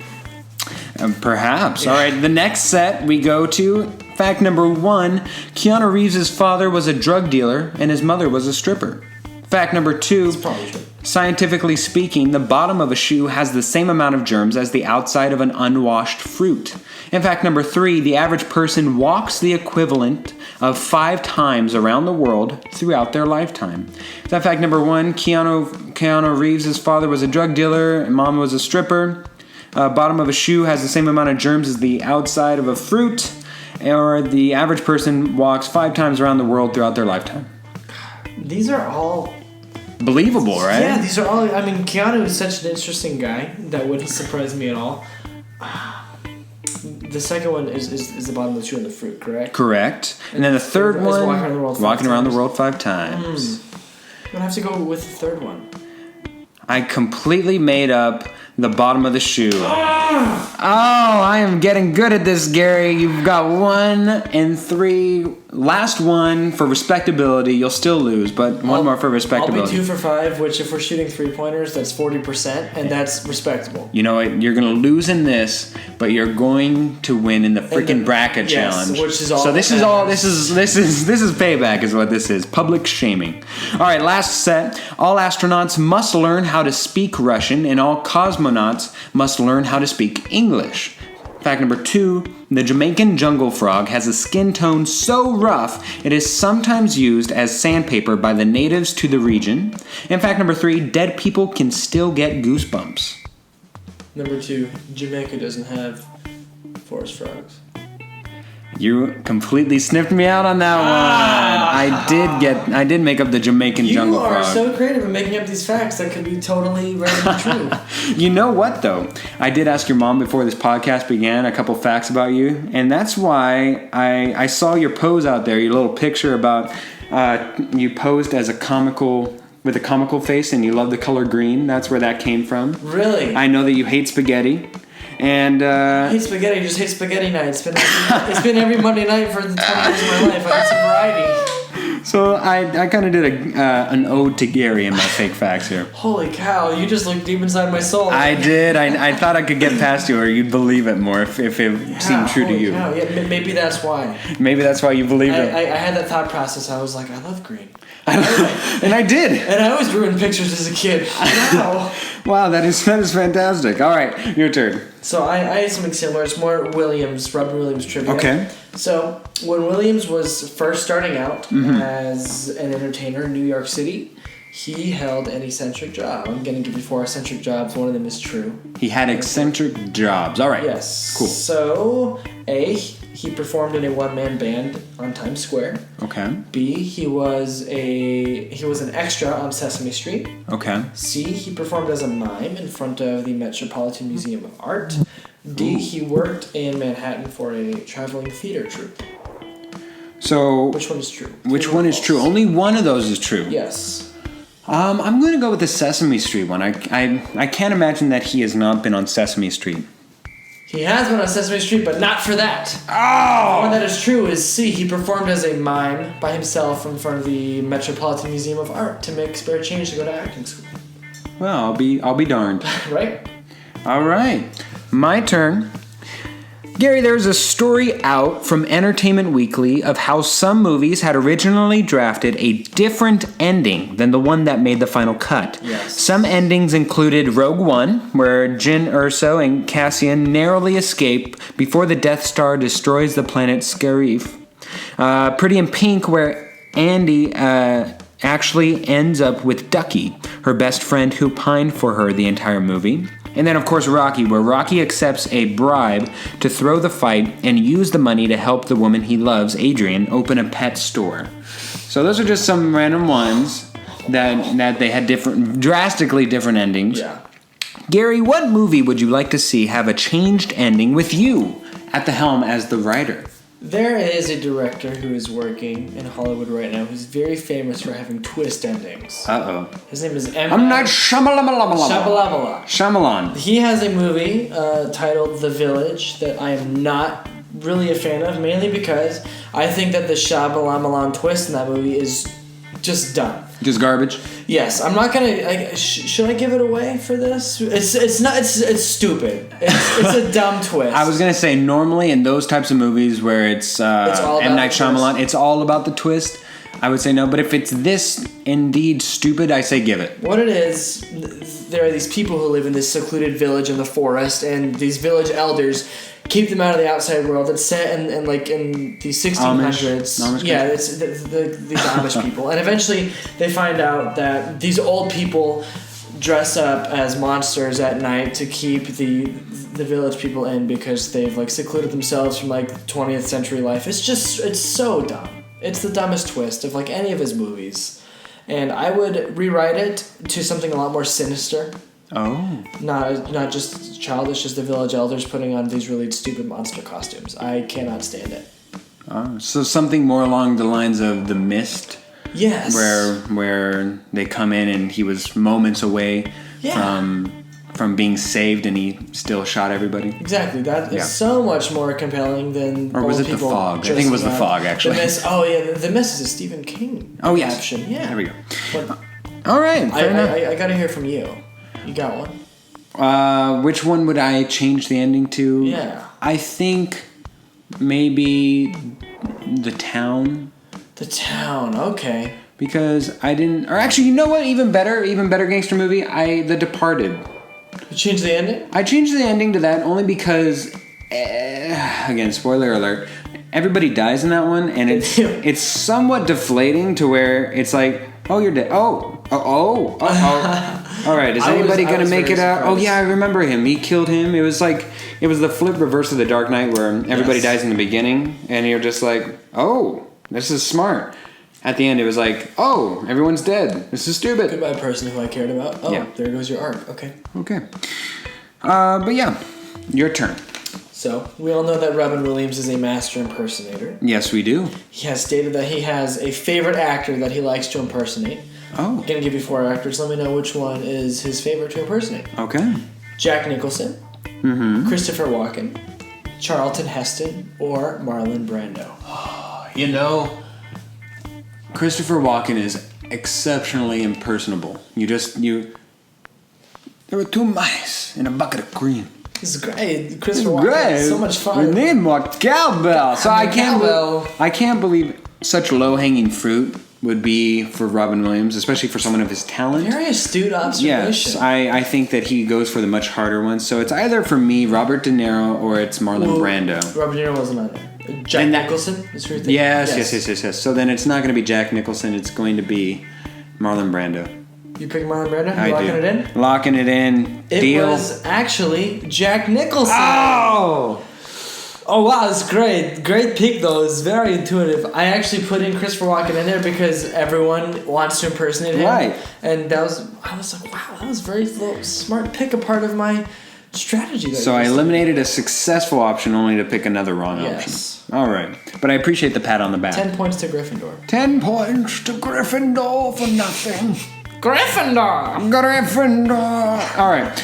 Perhaps. Yeah. All right, the next set we go to, fact number 1, Keanu Reeves' father was a drug dealer and his mother was a stripper. Fact number 2, that's probably true. Scientifically speaking, the bottom of a shoe has the same amount of germs as the outside of an unwashed fruit. In fact number 3, the average person walks the equivalent of 5 times around the world throughout their lifetime. That fact number 1, Keanu Reeves' father was a drug dealer and mom was a stripper. Bottom of a shoe has the same amount of germs as the outside of a fruit. Or the average person walks 5 times around the world throughout their lifetime. These are all believable, right? Yeah, these are all. I mean, Keanu is such an interesting guy that wouldn't surprise me at all. The second one is the bottom of the shoe and the fruit, correct? Correct. And then the third one, walking around the world 5 times. I'm gonna have to go with the third one. I completely made up the bottom of the shoe. Oh, I am getting good at this, Gary. You've got 1 and 3. Last one for respectability. You'll still lose, but one more for respectability. I'll be 2 for 5, which if we're shooting 3-pointers, that's 40%, and that's respectable. You know what? You're going to lose in this, but you're going to win in the freaking bracket challenge. Which is all. So this is payback, is what this is. Public shaming. All right, last set. All astronauts must learn how to speak Russian, and all cosmonauts must learn how to speak English. Fact number 2, the Jamaican jungle frog has a skin tone so rough it is sometimes used as sandpaper by the natives to the region. And fact number 3, dead people can still get goosebumps. Number 2, Jamaica doesn't have forest frogs. You completely sniffed me out on that one. I did make up the Jamaican jungle frog. You are so creative in making up these facts that could be totally randomly true. You know what, though? I did ask your mom before this podcast began a couple facts about you, and that's why I saw your pose out there, your little picture about you posed as with a comical face, and you love the color green. That's where that came from. Really? I know that you hate spaghetti. And I hate spaghetti. I just hate spaghetti night. It's been every Monday night for the 20 years of my life. I need some variety. So I kind of did an ode to Gary in my fake facts here. Holy cow! You just looked deep inside my soul. I did. I thought I could get past you, or you'd believe it more if it seemed true to you. Cow. Yeah, maybe that's why. Maybe that's why you believe it. I had that thought process. I was like, I love green. And I did. And I always ruined pictures as a kid. Wow. Wow, that is fantastic. All right, your turn. So I had something similar. It's more Robin Williams trivia. Okay. So when Williams was first starting out as an entertainer in New York City, he held an eccentric job. I'm going to give you 4 eccentric jobs. One of them is true. He had eccentric jobs. All right. Yes. Cool. So A, he performed in a one-man band on Times Square. Okay. B, he was an extra on Sesame Street. Okay. C, he performed as a mime in front of the Metropolitan Museum of Art. D, he worked in Manhattan for a traveling theater troupe. So which one is true? Which one is true? Only one of those is true. Yes. I'm going to go with the Sesame Street one. I can't imagine that he has not been on Sesame Street. He has been on Sesame Street, but not for that. Oh! The one that is true is C. He performed as a mime by himself in front of the Metropolitan Museum of Art to make spare change to go to acting school. Well, I'll be darned. Right? All right. My turn. Gary, there's a story out from Entertainment Weekly of how some movies had originally drafted a different ending than the one that made the final cut. Yes. Some endings included Rogue One, where Jyn Erso and Cassian narrowly escape before the Death Star destroys the planet Scarif. Pretty in Pink, where Andy actually ends up with Ducky, her best friend who pined for her the entire movie. And then, of course, Rocky, where Rocky accepts a bribe to throw the fight and use the money to help the woman he loves, Adrian, open a pet store. So those are just some random ones that they had drastically different endings. Yeah. Gary, what movie would you like to see have a changed ending with you at the helm as the writer? There is a director who is working in Hollywood right now who's very famous for having twist endings. Uh-oh. His name is M. Night Shyamalan. Shyamalan. He has a movie titled The Village that I am not really a fan of, mainly because I think that the Shyamalan twist in that movie is just dumb. Just garbage? Yes, I'm not gonna. Should I give it away for this? It's not. It's stupid. It's a dumb twist. I was gonna say normally in those types of movies where it's M. Night Shyamalan, it's all about the twist. I would say no, but if it's this indeed stupid, I say give it. What it is, there are these people who live in this secluded village in the forest, and these village elders keep them out of the outside world. It's set in the 1600s. Amish yeah, it's the Amish people. And eventually they find out that these old people dress up as monsters at night to keep the village people in because they've secluded themselves from 20th century life. It's so dumb. It's the dumbest twist of any of his movies. And I would rewrite it to something a lot more sinister. Oh. Not just childish as the village elders putting on these really stupid monster costumes. I cannot stand it. So something more along the lines of The Mist. Yes. Where they come in and he was moments away from being saved and he still shot everybody. Exactly. That is so much more compelling than. Or was it The Fog? I think it was The Fog, actually. The Mist. Oh yeah, The Mist is a Stephen King. Oh yes. Caption. Yeah. There we go. But all right. I gotta hear from you. You got one? Which one would I change the ending to? Yeah. I think maybe The Town. The Town, okay. Because I didn't... Or actually, you know what? Even better gangster movie? The Departed. You changed the ending? I changed the ending to that only because... again, spoiler alert. Everybody dies in that one, and it's somewhat deflating to where it's like, oh, you're dead. Oh. All right, is anybody going to make it out? Oh, yeah, I remember him. He killed him. It was the flip reverse of The Dark Knight where everybody dies in the beginning, and you're just like, oh... This is smart. At the end, it was like, oh, everyone's dead. This is stupid. Goodbye, person who I cared about. Oh, There goes your arc. Okay. But yeah, your turn. So, we all know that Robin Williams is a master impersonator. Yes, we do. He has stated that he has a favorite actor that he likes to impersonate. Oh. I'm going to give you 4 actors. Let me know which one is his favorite to impersonate. Okay. Jack Nicholson, Christopher Walken, Charlton Heston, or Marlon Brando. You know, Christopher Walken is exceptionally impersonable. There were 2 mice in a bucket of cream. This is great. Christopher Walken is so much fun. We need more cowbell. So I can't believe such low-hanging fruit would be for Robin Williams, especially for someone of his talent. Very astute observation. Yes, I think that he goes for the much harder ones. So it's either for me, Robert De Niro, or it's Marlon Brando. Robert De Niro wasn't on there. Jack Nicholson is who you're thinking? Yes. So then it's not going to be Jack Nicholson. It's going to be Marlon Brando. You picking Marlon Brando? I locking do. it in? Locking it in. It was actually Jack Nicholson. Oh wow, that's great. Great pick though. It's very intuitive. I actually put in Christopher Walken in there because everyone wants to impersonate him. Right. And I was like, wow, that was very smart pick, a part of my strategy. So I eliminated a successful option only to pick another wrong option. All right. But I appreciate the pat on the back. 10 points to Gryffindor. 10 points to Gryffindor for nothing. Gryffindor! All right.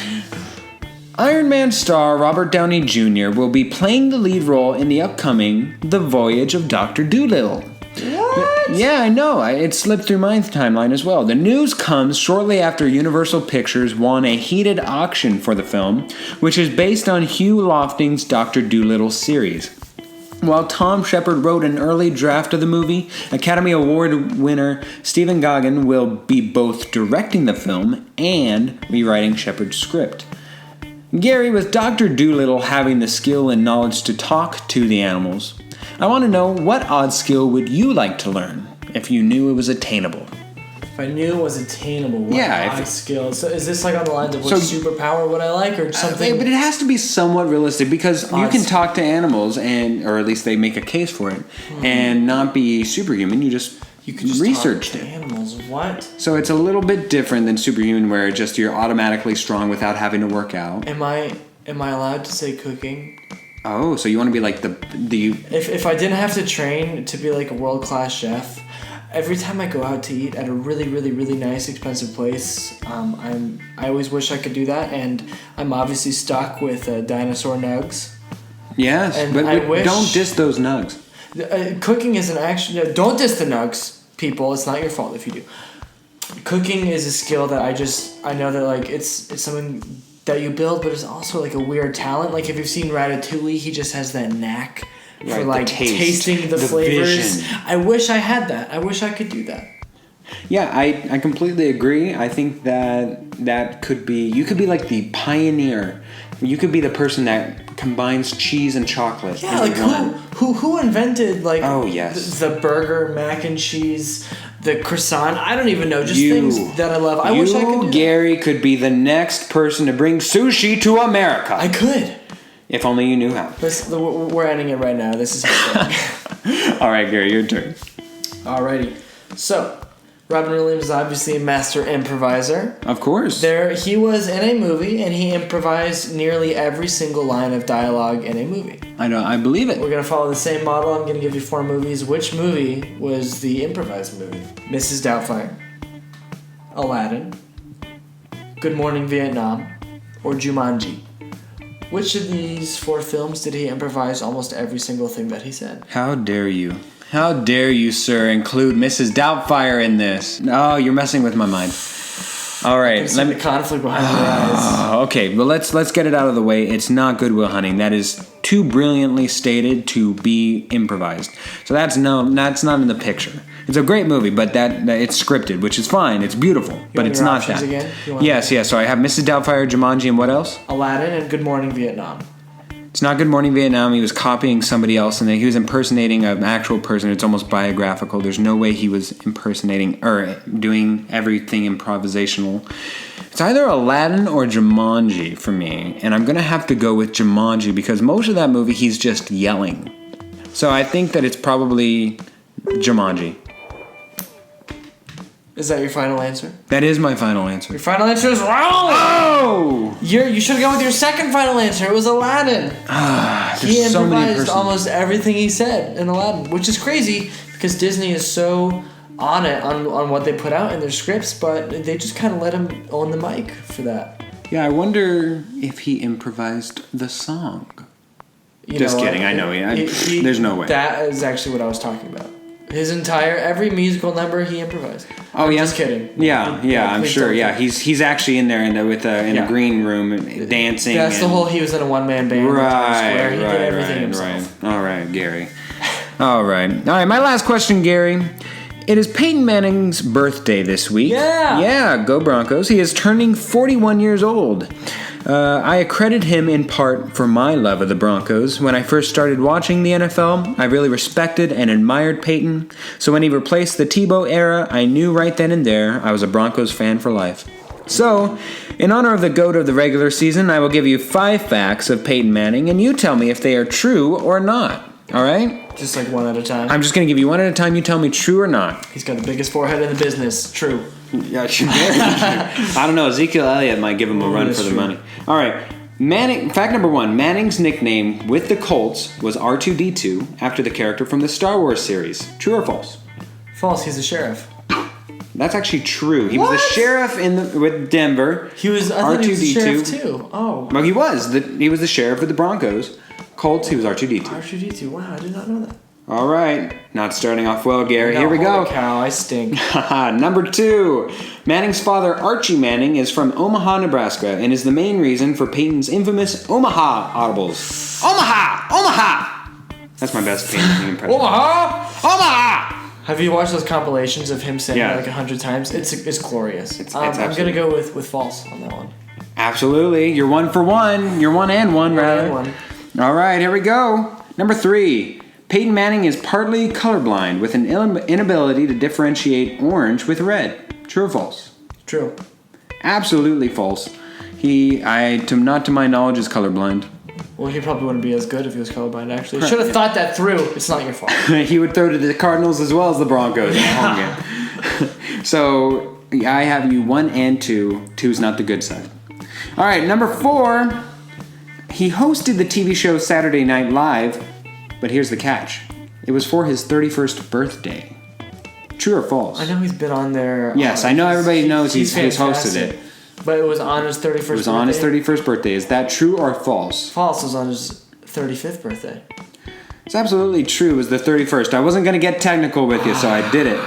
Iron Man star Robert Downey Jr. will be playing the lead role in the upcoming The Voyage of Dr. Dolittle. What? Yeah, I know. It slipped through my timeline as well. The news comes shortly after Universal Pictures won a heated auction for the film, which is based on Hugh Lofting's Dr. Dolittle series. While Tom Shepard wrote an early draft of the movie, Academy Award winner Stephen Gaghan will be both directing the film and rewriting Shepard's script. Gary, with Dr. Dolittle having the skill and knowledge to talk to the animals, I want to know, what odd skill would you like to learn if you knew it was attainable? If I knew it was attainable, what odd skill? So is this like on the lines of what superpower would I like or something? But it has to be somewhat realistic because you can talk to animals, or at least they make a case for it, and not be superhuman. You can just research talk to animals. What? So it's a little bit different than superhuman, where you're automatically strong without having to work out. Am I allowed to say cooking? Oh, so you want to be like the If I didn't have to train to be like a world-class chef, every time I go out to eat at a really, really, really nice, expensive place, I always wish I could do that, and I'm obviously stuck with dinosaur nugs. Yes, and but don't diss those nugs. Cooking is an action. Don't diss the nugs, people. It's not your fault if you do. Cooking is a skill that I know that like it's something that you build, but it's also like a weird talent. Like if you've seen Ratatouille, he just has that knack for like tasting the flavors. Vision. I wish I had that. I wish I could do that. Yeah, I completely agree. I think that could be, you could be like the pioneer. You could be the person that combines cheese and chocolate. Yeah, like who invented like the burger, mac and cheese, the croissant? I don't even know. Just things that I love. I wish I could do Gary, could be the next person to bring sushi to America. I could. If only you knew how. We're ending it right now. This is how All right, Gary, your turn. Alrighty. So, Robin Williams is obviously a master improviser. Of course. He was in a movie, and he improvised nearly every single line of dialogue in a movie. I know. I believe it. We're going to follow the same model. I'm going to give you 4 movies. Which movie was the improvised movie? Mrs. Doubtfire, Aladdin, Good Morning Vietnam, or Jumanji? Which of these 4 films did he improvise almost every single thing that he said? How dare you? How dare you, sir, include Mrs. Doubtfire in this? No, you're messing with my mind. All right, let me conflict behind your eyes. Okay, well let's get it out of the way. It's not Good Will Hunting. That is too brilliantly stated to be improvised. So that's not in the picture. It's a great movie, but that it's scripted, which is fine. It's beautiful, but it's not that. Again? Yes. So I have Mrs. Doubtfire, Jumanji, and what else? Aladdin and Good Morning Vietnam. It's not Good Morning Vietnam. He was copying somebody else, and he was impersonating an actual person. It's almost biographical. There's no way he was impersonating or doing everything improvisational. It's either Aladdin or Jumanji for me, and I'm going to have to go with Jumanji because most of that movie he's just yelling. So I think that it's probably Jumanji. Is that your final answer? That is my final answer. Your final answer is wrong! Oh! You should have gone with your second final answer. It was Aladdin. He improvised almost everything he said in Aladdin, which is crazy because Disney is so on it on what they put out in their scripts, but they just kind of let him own the mic for that. Yeah, I wonder if he improvised the song. Just kidding. I know. There's no way. That is actually what I was talking about. Every musical number he improvised. Oh, yeah? Just kidding. Yeah, I'm sure. Yeah, he's actually in there in the green room dancing. That's the whole. He was in a one-man band. Right. He did everything himself. All right, Gary. All right. My last question, Gary. It is Peyton Manning's birthday this week. Yeah, go Broncos. He is turning 41 years old. I accredit him in part for my love of the Broncos. When I first started watching the NFL, I really respected and admired Peyton. So when he replaced the Tebow era, I knew right then and there I was a Broncos fan for life. So, in honor of the GOAT of the regular season, I will give you 5 facts of Peyton Manning, and you tell me if they are true or not. All right? Just like one at a time? I'm just going to give you one at a time. You tell me true or not. He's got the biggest forehead in the business. True. Yeah, true. I don't know. Ezekiel Elliott might give him a run for the money. All right. Fact number 1. Manning's nickname with the Colts was R2-D2 after the character from the Star Wars series. True or false? False. He's a sheriff. That's actually true. He was the sheriff with Denver. I thought he was the sheriff too. Oh. Well, he was. He was the sheriff with the Broncos. Colts, he was R2-D2. R2-D2. Wow, I did not know that. All right. Not starting off well, Gary. Here we go. Holy cow, I stink. Number 2. Manning's father, Archie Manning, is from Omaha, Nebraska, and is the main reason for Peyton's infamous Omaha audibles. Omaha! That's my best Peyton impression. Omaha! Have you watched those compilations of him saying it like 100 times? It's glorious. I'm going to go with false on that one. Absolutely. You're 1 for 1. You're 1 and 1, rather. 1. All right, here we go. Number 3. Peyton Manning is partly colorblind with an inability to differentiate orange with red. True or false? True. Absolutely false. Not to my knowledge, is colorblind. Well, he probably wouldn't be as good if he was colorblind, actually. You should have thought that through. It's not your fault. He would throw to the Cardinals as well as the Broncos in a home game. So, I have you 1 and 2. 2's not the good side. All right, number 4. He hosted the TV show Saturday Night Live, but here's the catch. It was for his 31st birthday. True or false? I know he's been on there. Yes, I know everybody knows he's hosted it. But it was on his 31st birthday? It was on his 31st birthday. Is that true or false? False. It was on his 35th birthday. It's absolutely true. It was the 31st. I wasn't going to get technical with you, so I did it.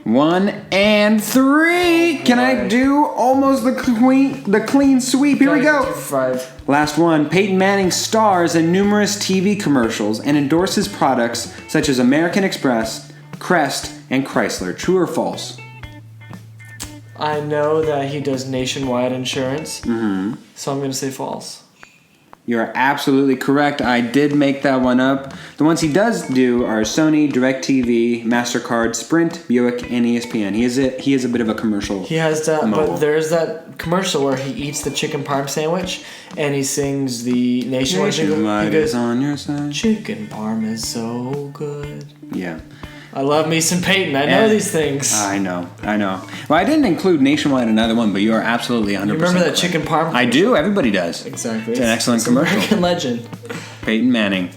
1 and 3. Can I do almost the clean sweep? Here we go. 5. Last one. Peyton Manning stars in numerous TV commercials and endorses products such as American Express, Crest, and Chrysler. True or false? I know that he does nationwide insurance, so I'm going to say false. You're absolutely correct. I did make that one up. The ones he does do are Sony, DirecTV, MasterCard, Sprint, Buick, and ESPN. He is a bit of a commercial. He has that, but there's that commercial where he eats the chicken parm sandwich and he sings the nationwide jingle. He goes, on your side. Chicken parm is so good. Yeah. I love me some Peyton. I know these things. I know. Well, I didn't include Nationwide another one, but you are absolutely 100%. You remember that chicken parm? I do. Everybody does. Exactly. It's an excellent commercial. American legend. Peyton Manning.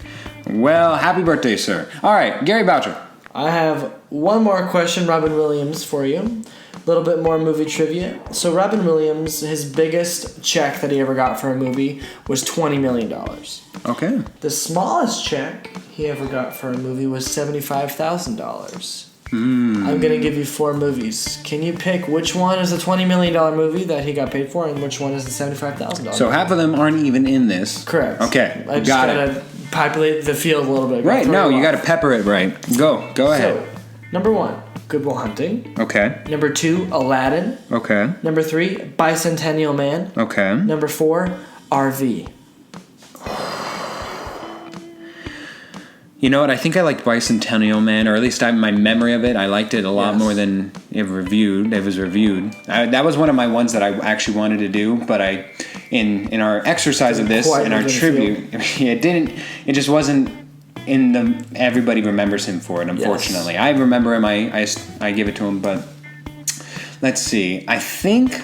Well, happy birthday, sir. All right, Gary Boucher. I have one more question, Robin Williams, for you. A little bit more movie trivia. So Robin Williams, his biggest check that he ever got for a movie was $20 million. Okay. The smallest check he ever got for a movie was $75,000. I'm going to give you 4 movies. Can you pick which one is the $20 million movie that he got paid for and which one is the $75,000? So half of them aren't even in this. Correct. Okay, I just gotta populate the field a little bit. Right, no, you got to pepper it right. Go ahead. So, number 1, Good Will Hunting. Okay. Number 2, Aladdin. Okay. Number 3, Bicentennial Man. Okay. Number 4, RV. You know what? I think I liked Bicentennial Man, or at least my memory of it. I liked it a lot more than it was reviewed. That was one of my ones that I actually wanted to do, but in our exercise of this, in our tribute, it just wasn't in the. Everybody remembers him for it. Unfortunately, I remember him. I give it to him, but let's see. I think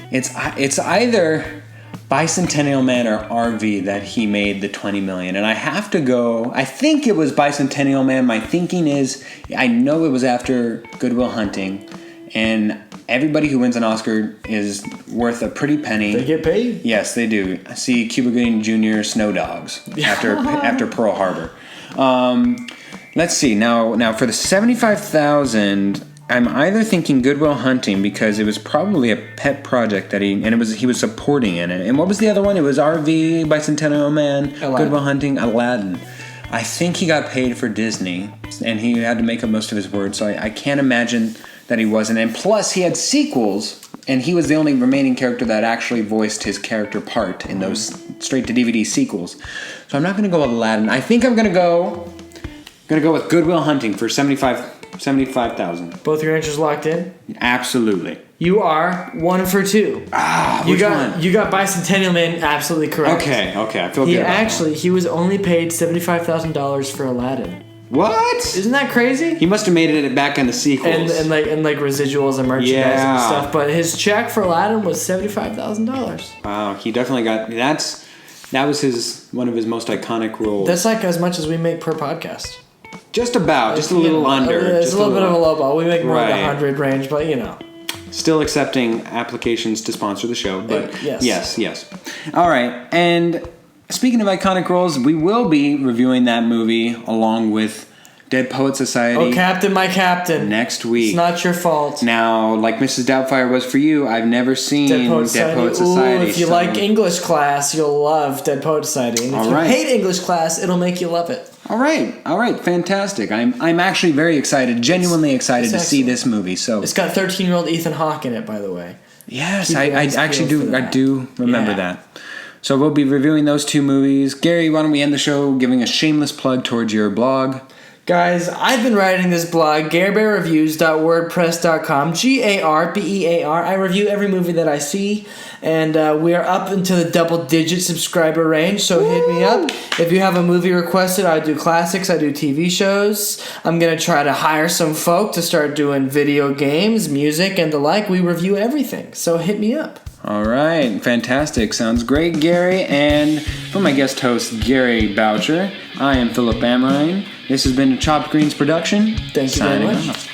it's either Bicentennial Man or RV that he made the $20 million, and I have to go. I think it was Bicentennial Man. My thinking is, I know it was after Good Will Hunting, and everybody who wins an Oscar is worth a pretty penny. They get paid. Yes, they do. I see Cuba Gooding Jr. Snow Dogs after Pearl Harbor. Let's see now for the $75,000. I'm either thinking Good Will Hunting because it was probably a pet project that he was supporting in it. And what was the other one? It was RV, Bicentennial Man, Aladdin. Good Will Hunting, Aladdin. I think he got paid for Disney, and he had to make up most of his words, so I can't imagine that he wasn't. And plus, he had sequels, and he was the only remaining character that actually voiced his character part in those straight-to-DVD sequels. So I'm not going to go with Aladdin. I think I'm going to go with Good Will Hunting for $75,000. Both your answers locked in? Absolutely. You are 1 for 2. Which one? You got Bicentennial Man absolutely correct. Okay, I feel good. He was only paid $75,000 for Aladdin. What? Isn't that crazy? He must have made it back in the sequels. And like residuals and merchandise and stuff. But his check for Aladdin was $75,000. Wow, he definitely got that was one of his most iconic roles. That's like as much as we make per podcast. Just about, just a little under. It's a little bit of a low ball. We make more in the 100 range, but Still accepting applications to sponsor the show, but yes. All right, and speaking of iconic roles, we will be reviewing that movie along with Dead Poet Society. Oh, Captain, my Captain. Next week. It's not your fault. Now, like Mrs. Doubtfire was for you, I've never seen Dead Poet Society. Ooh, if you like English class, you'll love Dead Poet Society. And if you hate English class, it'll make you love it. All right, fantastic. I'm actually very excited, genuinely excited to see this movie. So it's got 13-year-old Ethan Hawke in it, by the way. Yes, I actually do. I do remember that. So we'll be reviewing those 2 movies. Gary, why don't we end the show giving a shameless plug towards your blog? Guys, I've been writing this blog, GaryBearReviews.wordpress.com, GARBEAR. I review every movie that I see, and we are up into the double-digit subscriber range, so hit me up. If you have a movie requested, I do classics, I do TV shows. I'm going to try to hire some folk to start doing video games, music, and the like. We review everything, so hit me up. All right, fantastic. Sounds great, Gary. And for my guest host, Gary Boucher, I am Philip Amerine. This has been a Chopped Greens production. Thank you very much. Off.